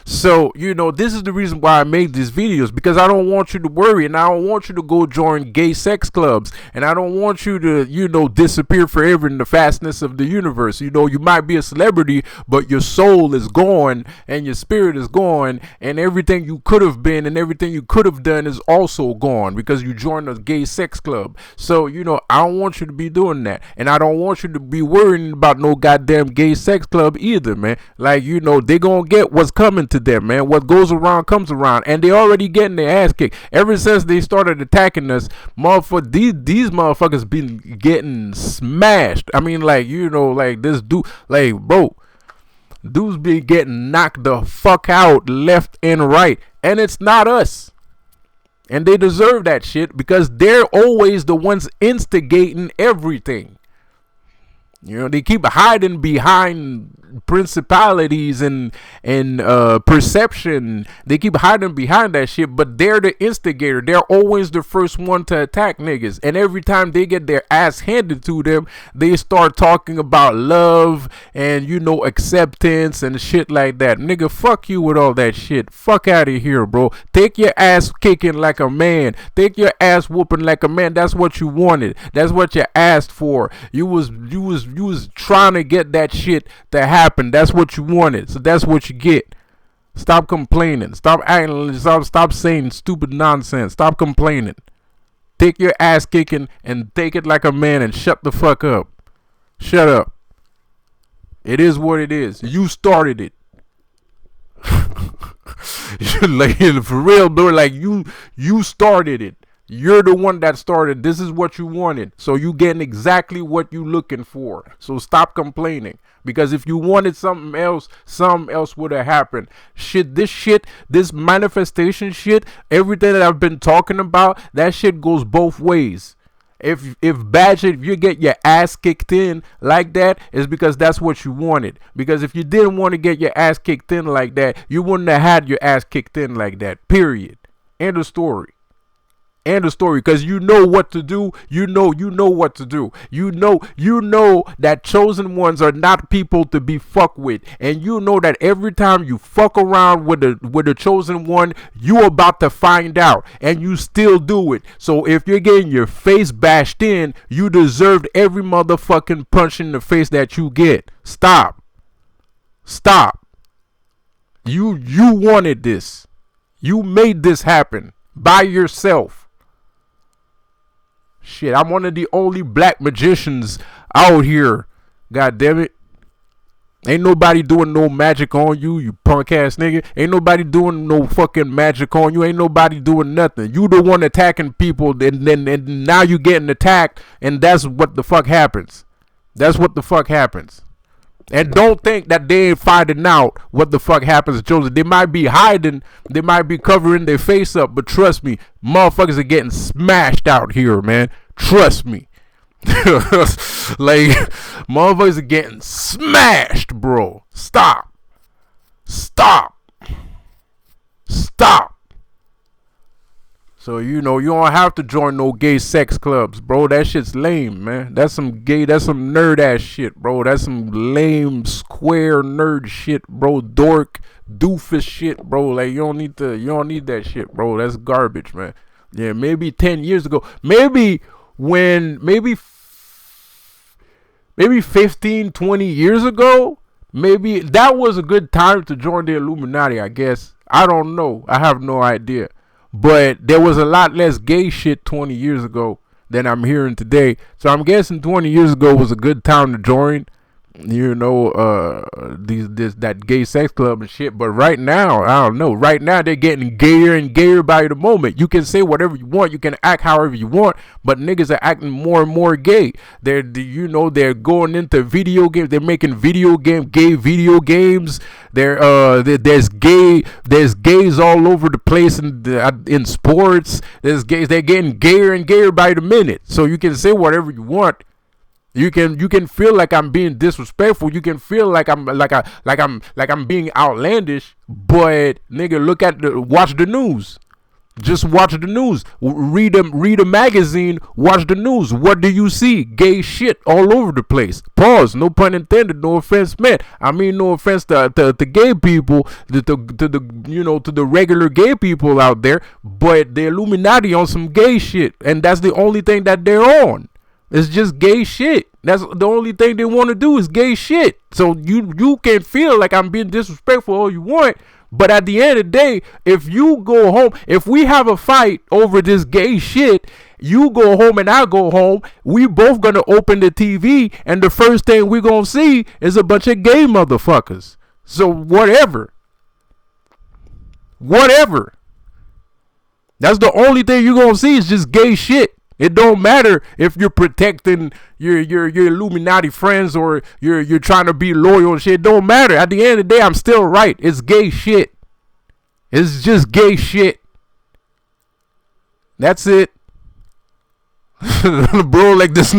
So, you know, this is the reason why I make these videos, because I don't want you to worry, and I don't want you to go join gay sex clubs, and I don't want you to, you know, disappear forever in the fastness of the universe. You know, you might be a celebrity, but your soul is gone, and your spirit is gone, and everything you could have been and everything you could have done is also gone because you joined a gay sex club. So, you know, I don't want you to be doing that, and I don't want you to be worrying about no goddamn gay sex club either, man. Like, you know, they gonna get what's coming to them, man. What goes around comes around, and they already getting their ass kicked ever since they started attacking us. These motherfuckers been getting smashed. I mean, like, you know, like this dude, like, bro, dudes be getting knocked the fuck out left and right, and it's not us. And they deserve that shit because they're always the ones instigating everything. You know, they keep hiding behind principalities and perception. They keep hiding behind that shit, but they're the instigator. They're always the first one to attack niggas. And every time they get their ass handed to them, they start talking about love and, you know, acceptance and shit like that. Nigga, fuck you with all that shit. Fuck out of here, bro. Take your ass kicking like a man. Take your ass whooping like a man. That's what you wanted. That's what you asked for. You was trying to get that shit to happen. That's what you wanted. So that's what you get. Stop complaining. Stop acting. Stop saying stupid nonsense. Stop complaining. Take your ass kicking and take it like a man and shut the fuck up. Shut up. It is what it is. You started it. Like, for real, bro. Like, you started it. You're the one that started. This is what you wanted. So you getting exactly what you looking for. So stop complaining. Because if you wanted something else would have happened. This manifestation shit, everything that I've been talking about, that shit goes both ways. If bad shit, if you get your ass kicked in like that, it's because that's what you wanted. Because if you didn't want to get your ass kicked in like that, you wouldn't have had your ass kicked in like that. Period. End of story. End of story. Because you know what to do. You know what to do. You know that chosen ones are not people to be fucked with. And you know that every time you fuck around with the chosen one, you about to find out. And you still do it. So if you're getting your face bashed in, you deserved every motherfucking punch in the face that you get. Stop. You wanted this. You made this happen by yourself. Shit, I'm one of the only black magicians out here. God damn it. Ain't nobody doing no magic on you, you punk ass nigga. Ain't nobody doing no fucking magic on you. Ain't nobody doing nothing. You the one attacking people, and now you getting attacked, and that's what the fuck happens. That's what the fuck happens. And don't think that they ain't finding out what the fuck happens to children. They might be hiding. They might be covering their face up. But trust me, motherfuckers are getting smashed out here, man. Trust me. Like, motherfuckers are getting smashed, bro. Stop. So, you know, you don't have to join no gay sex clubs, bro. That shit's lame, man. That's some nerd ass shit, bro. That's some lame, square nerd shit, bro. Dork, doofus shit, bro. Like, you don't need that shit, bro. That's garbage, man. Yeah, maybe 10 years ago. Maybe 15, 20 years ago, maybe that was a good time to join the Illuminati, I guess. I don't know. I have no idea. But there was a lot less gay shit 20 years ago than I'm hearing today. So I'm guessing 20 years ago was a good time to join. that gay sex club and shit. But right now, I don't know. Right now, they're getting gayer and gayer by the moment. You can say whatever you want, you can act however you want, but niggas are acting more and more gay. They're going into video games. They're making gay video games. There's gays all over the place in sports. There's gays. They're getting gayer and gayer by the minute. So you can say whatever you want. You can feel like I'm being disrespectful. You can feel like I'm being outlandish. But nigga, watch the news. Just watch the news. Read a magazine. Watch the news. What do you see? Gay shit all over the place. Pause. No pun intended. No offense meant. I mean, no offense to gay people, to the regular gay people out there. But the Illuminati on some gay shit, and that's the only thing that they're on. It's just gay shit. That's the only thing they want to do is gay shit. So you can feel like I'm being disrespectful all you want, but at the end of the day, if you go home, if we have a fight over this gay shit, you go home and I go home, we both gonna open the TV and the first thing we gonna see is a bunch of gay motherfuckers. So whatever. That's the only thing you gonna see is just gay shit. It don't matter if you're protecting your Illuminati friends or you're trying to be loyal and shit. It don't matter. At the end of the day, I'm still right. It's gay shit. It's just gay shit. That's it. Bro, like this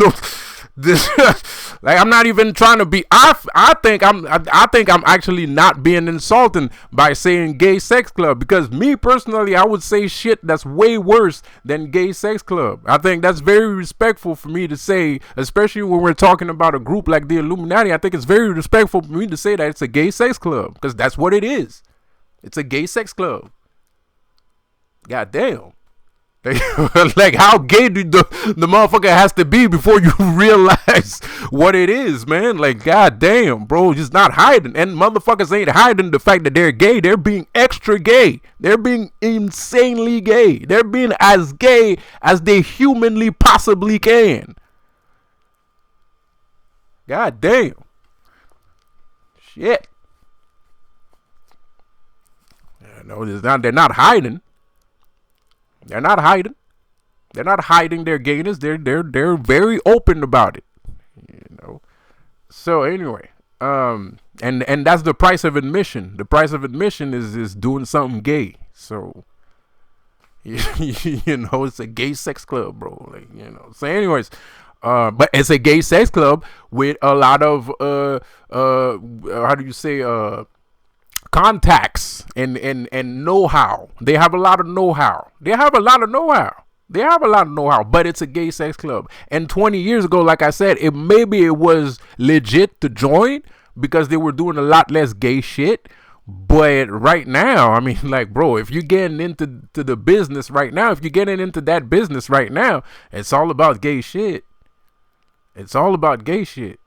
like I'm not even trying to be. I think I'm actually not being insulting by saying gay sex club, because me personally, I would say shit that's way worse than gay sex club. I think that's very respectful for me to say, especially when we're talking about a group like the Illuminati. I think it's very respectful for me to say that it's a gay sex club, because that's what it is. It's a gay sex club. God damn. Like how gay do the motherfucker has to be before you realize what it is, man? Like, god damn, bro, just not hiding. And motherfuckers ain't hiding the fact that they're gay. They're being extra gay. They're being insanely gay. They're being as gay as they humanly possibly can. God damn. Shit. No, they're not hiding. They're not hiding. They're not hiding their gayness. They're very open about it. So anyway, and that's the price of admission. The price of admission is doing something gay. So it's a gay sex club, bro. Like, So anyways, but it's a gay sex club with a lot of how do you say contacts and know-how. They have a lot of know-how. But it's a gay sex club. And 20 years ago, like I said, maybe it was legit to join because they were doing a lot less gay shit. But right now, I mean, like, bro, if you're getting into the business right now, if you're getting into that business right now, it's all about gay shit. It's all about gay shit.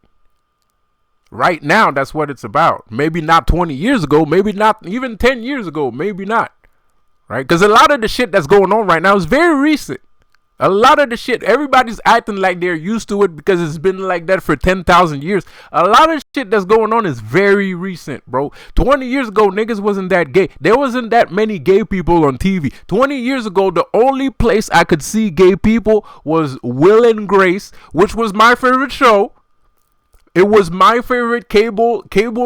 Right now, that's what it's about. Maybe not 20 years ago. Maybe not even 10 years ago. Maybe not. Right? Because a lot of the shit that's going on right now is very recent. A lot of the shit, everybody's acting like they're used to it because it's been like that for 10,000 years. A lot of shit that's going on is very recent, bro. 20 years ago, niggas wasn't that gay. There wasn't that many gay people on TV. 20 years ago, the only place I could see gay people was Will and Grace, which was my favorite show. It was my favorite cable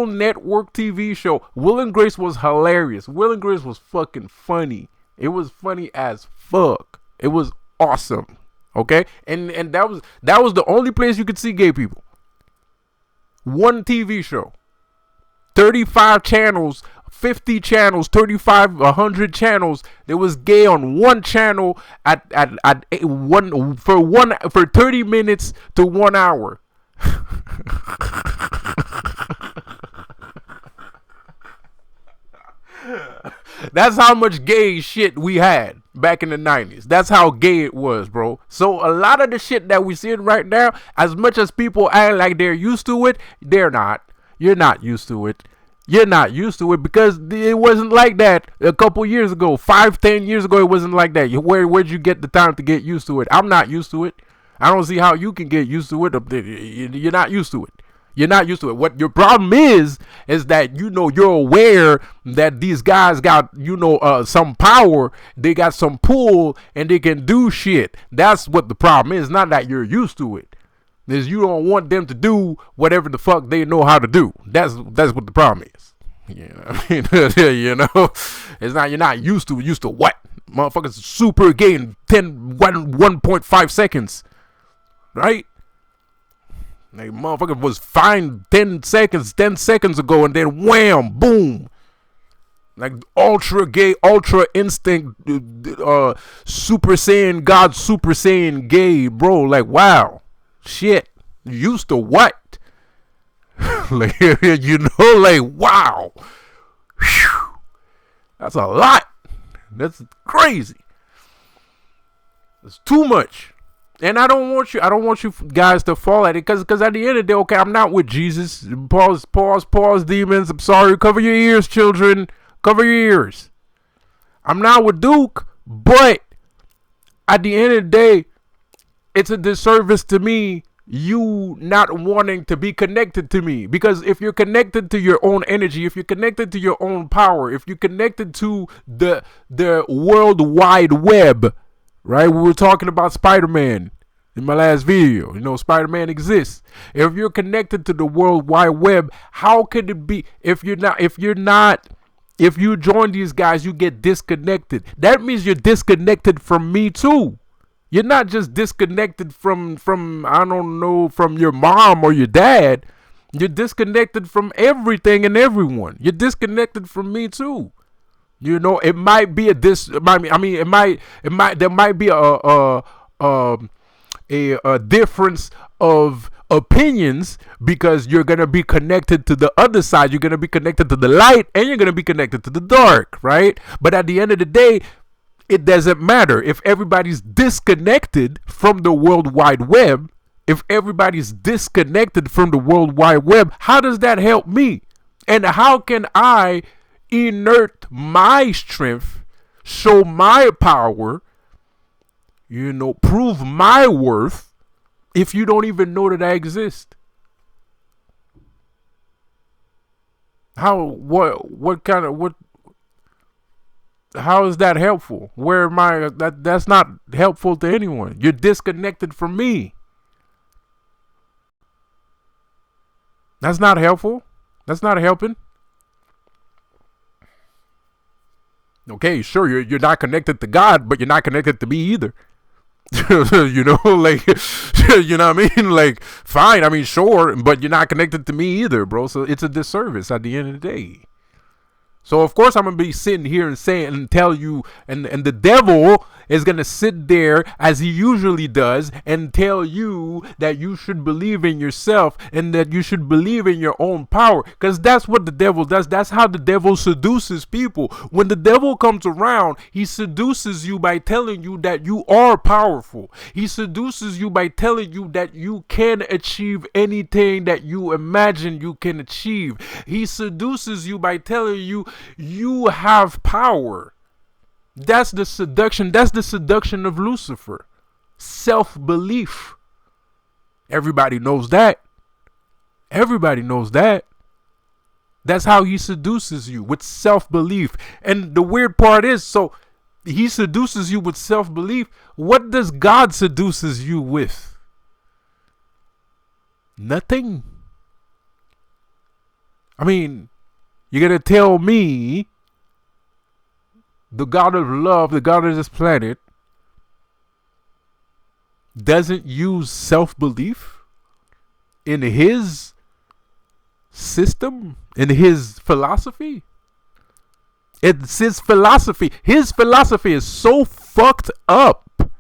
network TV show. Will and Grace was hilarious. Will and Grace was fucking funny. It was funny as fuck. It was awesome. Okay? And that was the only place you could see gay people. One TV show. 35 channels, 50 channels, 35, 100 channels. There was gay on one channel at one for 30 minutes to 1 hour. That's how much gay shit we had back in the 90s. That's how gay it was, bro. So a lot of the shit that we seeing right now, as much as people act like they're used to it, they're not. You're not used to it. You're not used to it because it wasn't like that a couple years ago. 5-10 years ago, it wasn't like that. Where'd you get the time to get used to it? I'm not used to it. I don't see how you can get used to it. You're not used to it. You're not used to it. What your problem is that you're aware that these guys got some power, they got some pull, and they can do shit. That's what the problem is. Not that you're used to it. Is you don't want them to do whatever the fuck they know how to do. That's what the problem is. You know what I mean? It's not, you're not used to what? Motherfuckers super gay in 1.5 seconds. Right? Like, motherfucker was fine 10 seconds ago, and then wham, boom. Like, ultra gay, ultra instinct, Super Saiyan God, Super Saiyan gay, bro. Like, wow. Shit. Used to what? Like, like, wow. Whew. That's a lot. That's crazy. It's too much. And I don't want you guys to fall at it, because at the end of the day, okay, I'm not with Jesus. Pause, demons. I'm sorry. Cover your ears, children. Cover your ears. I'm not with Duke, but at the end of the day, it's a disservice to me, you not wanting to be connected to me. Because if you're connected to your own energy, if you're connected to your own power, if you're connected to the World Wide Web, right? We were talking about Spider-Man in my last video. Spider-Man exists. If you're connected to the World Wide Web, how could it be if you join these guys, you get disconnected? That means you're disconnected from me too. You're not just disconnected from I don't know, from your mom or your dad. You're disconnected from everything and everyone. You're disconnected from me too. It might be there might be a difference of opinions, because you're going to be connected to the other side. You're going to be connected to the light, and you're going to be connected to the dark, right? But at the end of the day, it doesn't matter. If everybody's disconnected from the World Wide Web, how does that help me? And how can I inert my strength, show my power, prove my worth, if you don't even know that I exist? How is that helpful? Where am I? That's not helpful to anyone. You're disconnected from me. That's not helpful. That's not helping. Okay, sure, you're not connected to God, but you're not connected to me either. Like, you know what I mean? Like, fine, I mean, sure, but you're not connected to me either, bro. So it's a disservice at the end of the day. So of course I'm gonna be sitting here and saying and tell you, and the devil is gonna sit there as he usually does and tell you that you should believe in yourself and that you should believe in your own power, because that's what the devil does. That's how the devil seduces people. When the devil comes around, he seduces you by telling you that you are powerful. He seduces you by telling you that you can achieve anything that you imagine you can achieve. He seduces you by telling you you have power. That's the seduction. That's the seduction of Lucifer. Self-belief. Everybody knows that. Everybody knows that. That's how he seduces you, with self-belief. And the weird part is, so he seduces you with self-belief. What does God seduces you with? Nothing. I mean, you're going to tell me the God of love, the God of this planet, doesn't use self-belief in his system, in his philosophy? It's his philosophy. His philosophy is so fucked up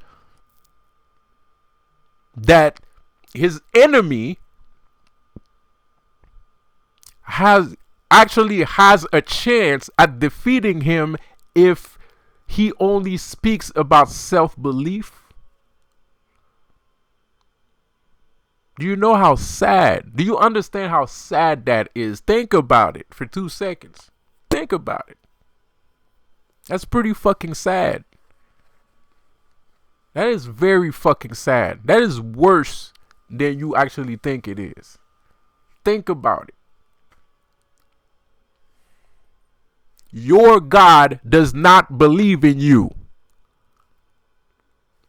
that his enemy has a chance at defeating him if he only speaks about self-belief. Do you know how sad? Do you understand how sad that is? Think about it for 2 seconds. Think about it. That's pretty fucking sad. That is very fucking sad. That is worse than you actually think it is. think about it. Your God does not believe in you.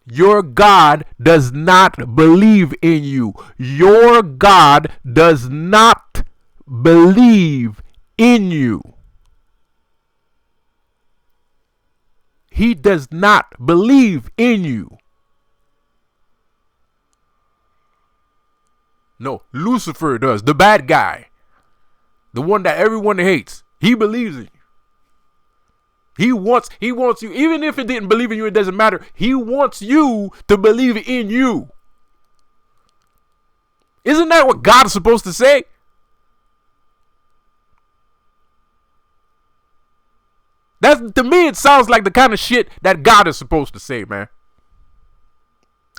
Your God does not believe in you. Your God does not believe in you. He does not believe in you. No, Lucifer does. The bad guy. The one that everyone hates. He believes in you. He wants you, even if it didn't believe in you, it doesn't matter. He wants you to believe in you. Isn't that what God is supposed to say? To me, it sounds like the kind of shit that God is supposed to say, man.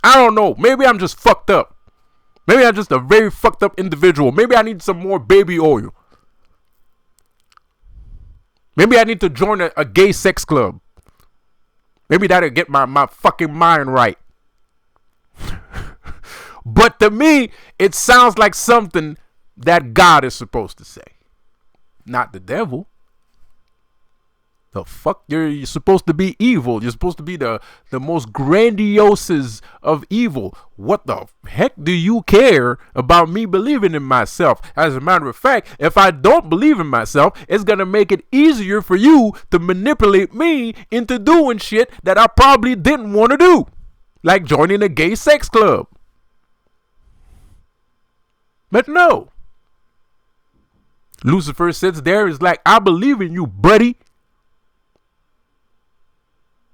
I don't know. Maybe I'm just fucked up. Maybe I'm just a very fucked up individual. Maybe I need some more baby oil. Maybe I need to join a gay sex club. Maybe that'll get my fucking mind right. But to me, it sounds like something that God is supposed to say. Not the devil. The fuck? You're supposed to be evil. You're supposed to be the most grandiose of evil. What the heck do you care about me believing in myself? As a matter of fact, if I don't believe in myself, it's going to make it easier for you to manipulate me into doing shit that I probably didn't want to do. Like joining a gay sex club. But no. Lucifer sits there, is like, I believe in you, buddy.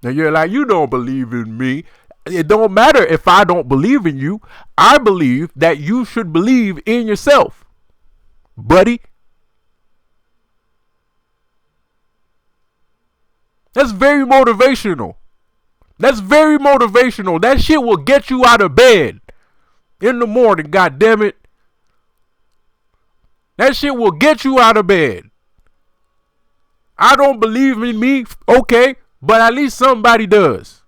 And you're like, you don't believe in me. It don't matter if I don't believe in you. I believe that you should believe in yourself, buddy. That's very motivational. That's very motivational. That shit will get you out of bed in the morning, God damn it. That shit will get you out of bed. I don't believe in me, okay, but at least somebody does.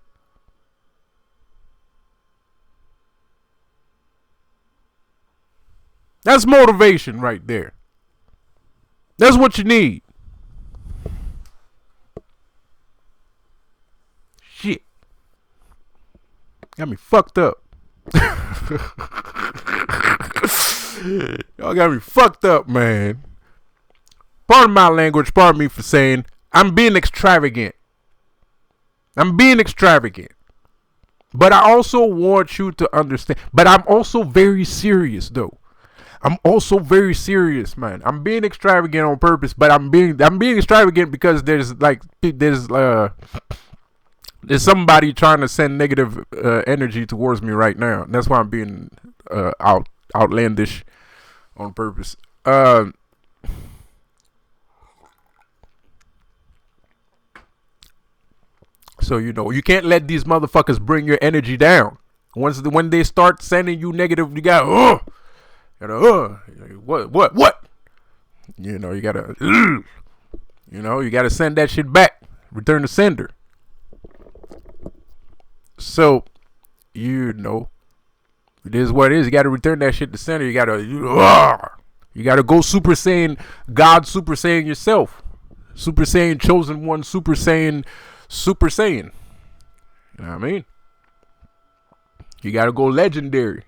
That's motivation right there. That's what you need. Shit. Got me fucked up. Y'all got me fucked up, man. Pardon my language, pardon me for saying I'm being extravagant. I'm being extravagant. But I also want you to understand. But I'm also very serious, though. I'm also very serious, man. I'm being extravagant on purpose, but I'm being extravagant because there's somebody trying to send negative energy towards me right now. That's why I'm being outlandish on purpose. So you can't let these motherfuckers bring your energy down. When they start sending you negative, you got what? You gotta send that shit back. Return to sender. So, it is what it is. You gotta return that shit to sender. You gotta go Super Saiyan, God Super Saiyan yourself. Super Saiyan chosen one, Super Saiyan. You know what I mean? You gotta go legendary.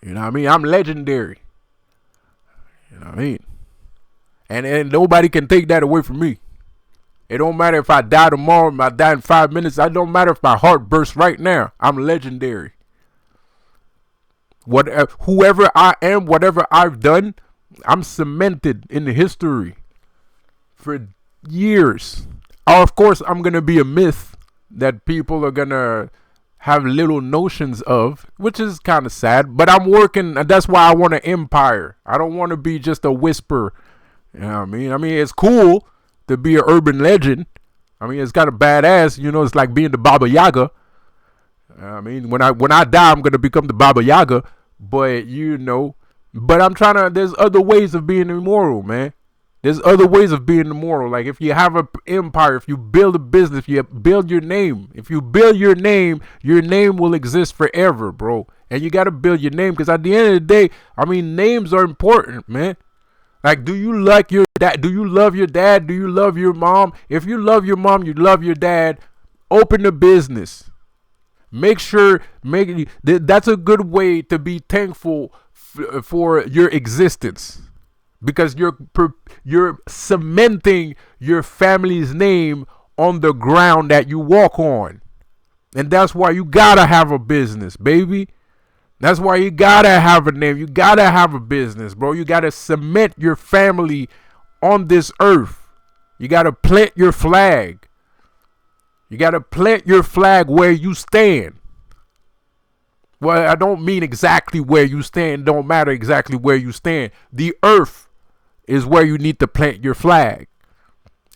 You know what I mean? I'm legendary. You know what I mean? And nobody can take that away from me. It don't matter if I die tomorrow, if I die in 5 minutes. It don't matter if my heart bursts right now. I'm legendary. Whoever I am, whatever I've done, I'm cemented in the history for years. Of course, I'm going to be a myth that people are going to have little notions of, which is kind of sad, but I'm working, and that's why I want an empire. I don't want to be just a whisper. You know what I mean? I mean, it's cool to be an urban legend. I mean, it's got a badass, it's like being the Baba Yaga. I mean, when I die, I'm going to become the Baba Yaga, but I'm trying to, there's other ways of being immortal, man. There's other ways of being immortal. Like if you have an empire, if you build a business, if you build your name, your name will exist forever, bro. And you got to build your name, because at the end of the day, I mean, names are important, man. Like, do you like your dad? Do you love your dad? Do you love your mom? If you love your mom, you love your dad, open a business. Make sure, that's a good way to be thankful for your existence, because you're cementing your family's name on the ground that you walk on. And that's why you gotta have a business, baby. That's why you gotta have a name. You gotta have a business, bro. You gotta cement your family on this earth. You gotta plant your flag. You gotta plant your flag where you stand. Well, I don't mean exactly where you stand. Don't matter exactly where you stand. The earth is where you need to plant your flag.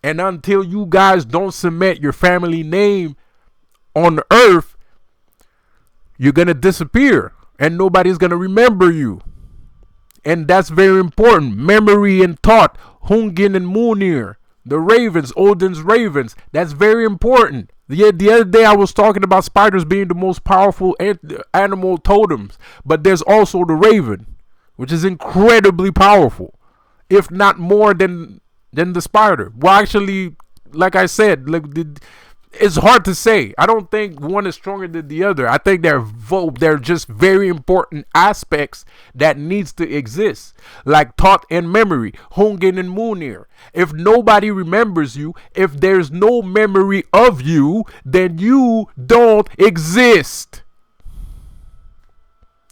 And until you guys don't cement your family name on the earth, you're gonna disappear. And nobody's going to remember you. And that's very important. Memory and thought. Hungin and Munir. The Ravens. Odin's Ravens. That's very important. The other day I was talking about spiders being the most powerful animal totems. But there's also the raven, which is incredibly powerful. If not more than the spider. Well, actually, like I said, it's hard to say. I don't think one is stronger than the other. I think they're just very important aspects that needs to exist, like thought and memory, Hungin and Munir. If nobody remembers you, if there's no memory of you, then you don't exist.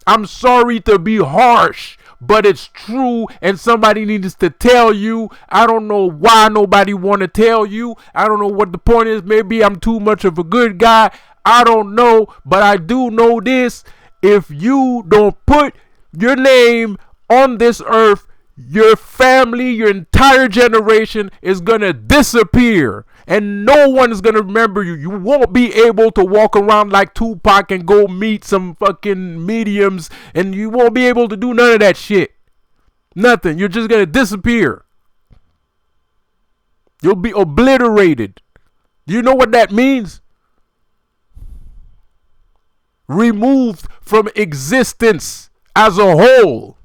I'm sorry to be harsh, but it's true, and somebody needs to tell you. I don't know why nobody want to tell you. I don't know what the point is. Maybe I'm too much of a good guy. I don't know, but I do know this. If you don't put your name on this earth, your family, your entire generation is going to disappear. And no one is going to remember you. You won't be able to walk around like Tupac and go meet some fucking mediums. And you won't be able to do none of that shit. Nothing. You're just going to disappear. You'll be obliterated. Do you know what that means? Removed from existence as a whole.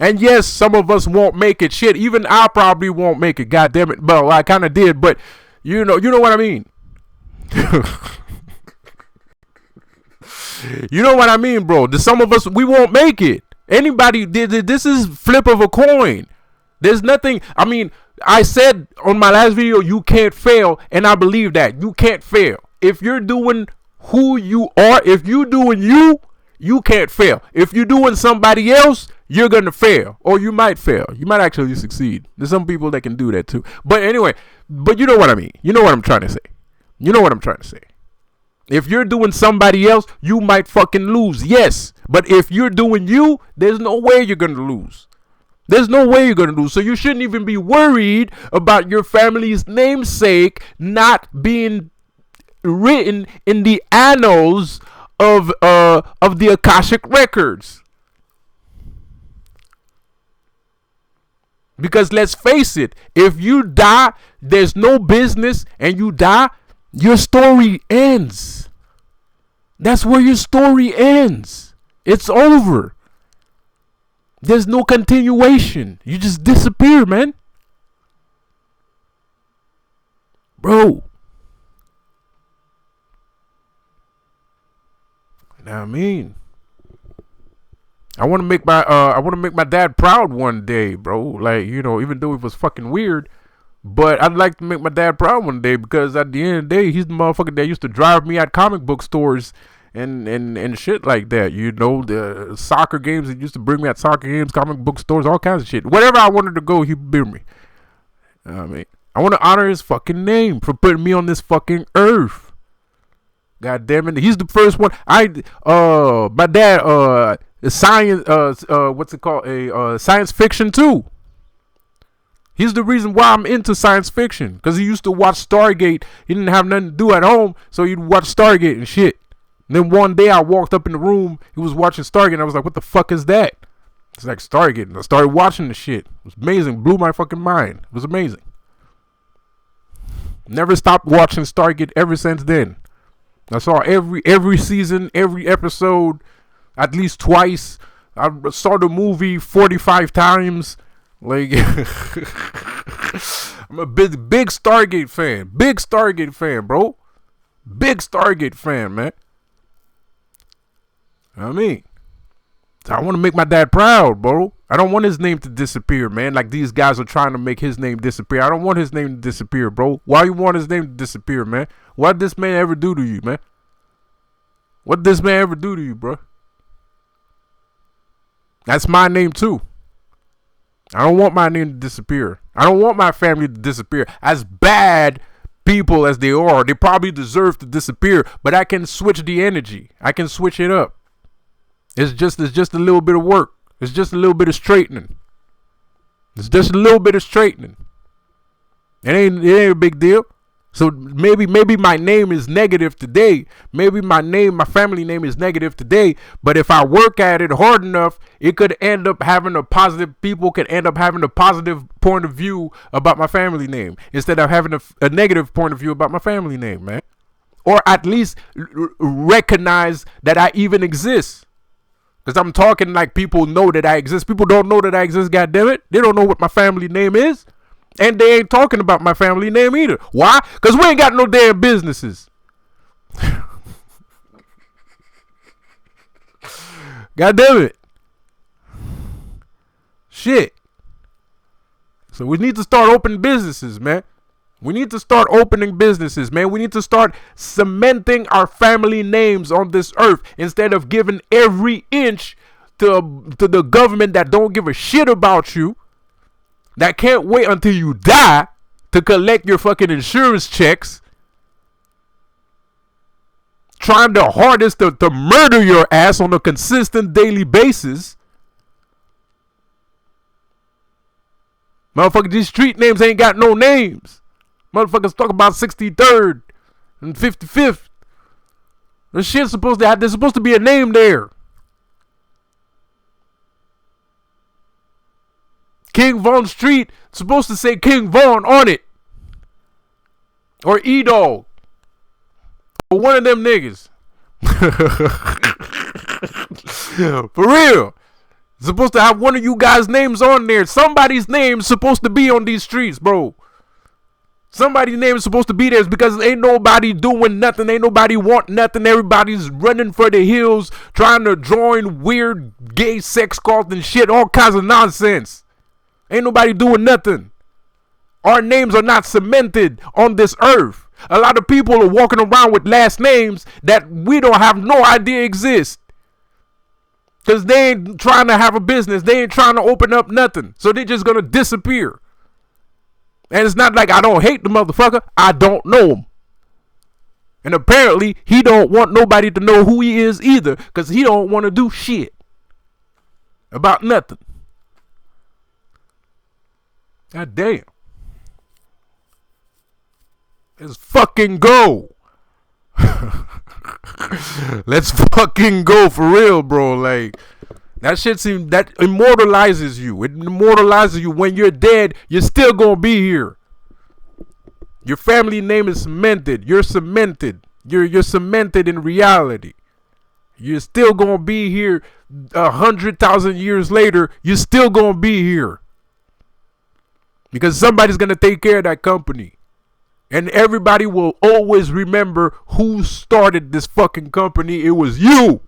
And yes, some of us won't make it. Shit, even I probably won't make it. God damn it. Well, I kind of did, but you know what I mean. You know what I mean, bro. Some of us, we won't make it. Anybody, this is flip of a coin. There's nothing. I mean, I said on my last video, you can't fail, and I believe that. You can't fail. If you're doing who you are, if you're doing you can't fail. If you're doing somebody else, you're going to fail, or you might fail. You might actually succeed. There's some people that can do that too. But anyway, but you know what I mean. You know what I'm trying to say. You know what I'm trying to say. If you're doing somebody else, you might fucking lose. Yes. But if you're doing you, there's no way you're going to lose. There's no way you're going to lose. So you shouldn't even be worried about your family's namesake not being written in the annals of the Akashic records. Because let's face it, if you die, there's no business, and you die, your story ends. That's where your story ends. It's over. There's no continuation. You just disappear, man. Bro. You know what I mean? I want to make my dad proud one day, bro. Like, you know, even though it was fucking weird, but I'd like to make my dad proud one day, because at the end of the day, he's the motherfucker that used to drive me at comic book stores and shit like that. You know, the soccer games, he used to bring me at soccer games, comic book stores, all kinds of shit. Wherever I wanted to go, he'd bring me. I mean, I want to honor his fucking name for putting me on this fucking earth. God damn it. He's the first one. My dad, science, what's it called? Science fiction too. He's the reason why I'm into science fiction, because he used to watch Stargate. He didn't have nothing to do at home, so he'd watch Stargate and shit. And then one day I walked up in the room, he was watching Stargate, and I was like, what the fuck is that? It's like Stargate, and I started watching the shit. It was amazing. Blew my fucking mind. It was amazing. Never stopped watching Stargate ever since then. I saw every season, every episode, at least twice. I saw the movie 45 times. Like, I'm a big Stargate fan. Big Stargate fan, bro. Big Stargate fan, man. You know what I mean? So I want to make my dad proud, bro. I don't want his name to disappear, man. Like these guys are trying to make his name disappear. I don't want his name to disappear, bro. Why you want his name to disappear, man? What did this man ever do to you, man? What did this man ever do to you, bro? That's my name too. I don't want my name to disappear. I don't want my family to disappear. As bad people as they are, they probably deserve to disappear. But I can switch the energy. I can switch it up. It's just a little bit of work. It's just a little bit of straightening. It's just a little bit of straightening. It ain't a big deal. So maybe my name is negative today. Maybe my family name is negative today. But if I work at it hard enough, it could end up having a positive. People could end up having a positive point of view about my family name instead of having a negative point of view about my family name, man. Or at least recognize that I even exist. Because I'm talking like people know that I exist. People don't know that I exist, goddammit. They don't know what my family name is. And they ain't talking about my family name either. Why? Because we ain't got no damn businesses. Goddammit. Shit. So we need to start opening businesses, man. We need to start opening businesses, man. We need to start cementing our family names on this earth instead of giving every inch to the government that don't give a shit about you, that can't wait until you die to collect your fucking insurance checks, trying their hardest to murder your ass on a consistent daily basis. Motherfucker, these street names ain't got no names. Motherfuckers talk about 63rd and 55th. This shit's supposed to have, there's supposed to be a name there. King Von Street, supposed to say King Von on it. Or E-Dog. Or one of them niggas. For real. It's supposed to have one of you guys' names on there. Somebody's name is supposed to be on these streets, bro. Somebody's name is supposed to be there because ain't nobody doing nothing. Ain't nobody want nothing. Everybody's running for the hills, trying to join weird gay sex cults and shit. All kinds of nonsense. Ain't nobody doing nothing. Our names are not cemented on this earth. A lot of people are walking around with last names that we don't have no idea exist. Because they ain't trying to have a business. They ain't trying to open up nothing. So they just going to disappear. And it's not like I don't hate the motherfucker. I don't know him. And apparently, he don't want nobody to know who he is either. Because he don't want to do shit. About nothing. God damn. Let's fucking go. Let's fucking go for real, bro. Like, that shit seems, that immortalizes you. It immortalizes you. When you're dead, you're still gonna be here. Your family name is cemented. You're cemented. You're cemented in reality. You're still gonna be here 100,000 years later. You're still gonna be here. Because somebody's gonna take care of that company. And everybody will always remember who started this fucking company. It was you.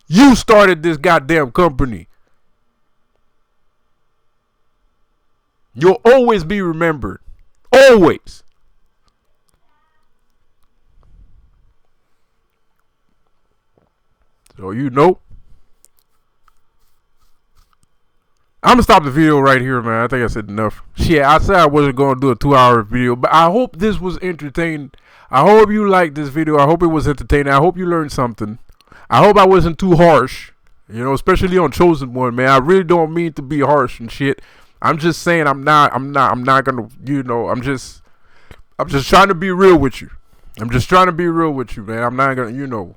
You started this goddamn company. You'll always be remembered. Always. So you know. I'm going to stop the video right here, man. I think I said enough. Shit, I said I wasn't going to do a 2-hour video. But I hope this was entertaining. I hope you liked this video. I hope it was entertaining. I hope you learned something. I hope I wasn't too harsh. You know, especially on Chosen One, man. I really don't mean to be harsh and shit. I'm just saying I'm not gonna, you know, I'm just trying to be real with you. I'm just trying to be real with you, man. I'm not gonna, you know,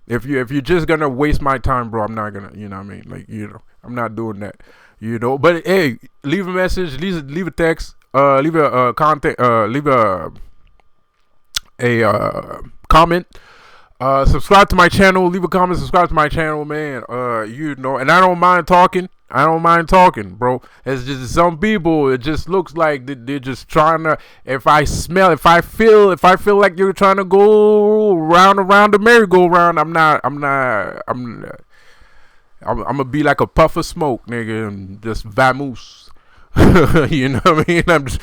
if you're just gonna waste my time, bro, I'm not gonna, you know what I mean? Like, you know, I'm not doing that. You know, but hey, leave a message, leave a text, leave a contact, leave a a comment. Subscribe to my channel. Leave a comment. Subscribe to my channel, man. You know, and I don't mind talking. I don't mind talking, bro. It's just some people. It just looks like they're just trying to. If I feel like you're trying to go round around the merry-go-round, I'm gonna be like a puff of smoke, nigga, and just vamoose. You know what I mean? I'm just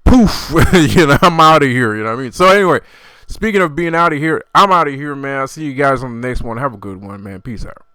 poof. You know, I'm out of here. You know what I mean? So anyway, speaking of being out of here, I'm out of here, man. I'll see you guys on the next one. Have a good one, man. Peace out.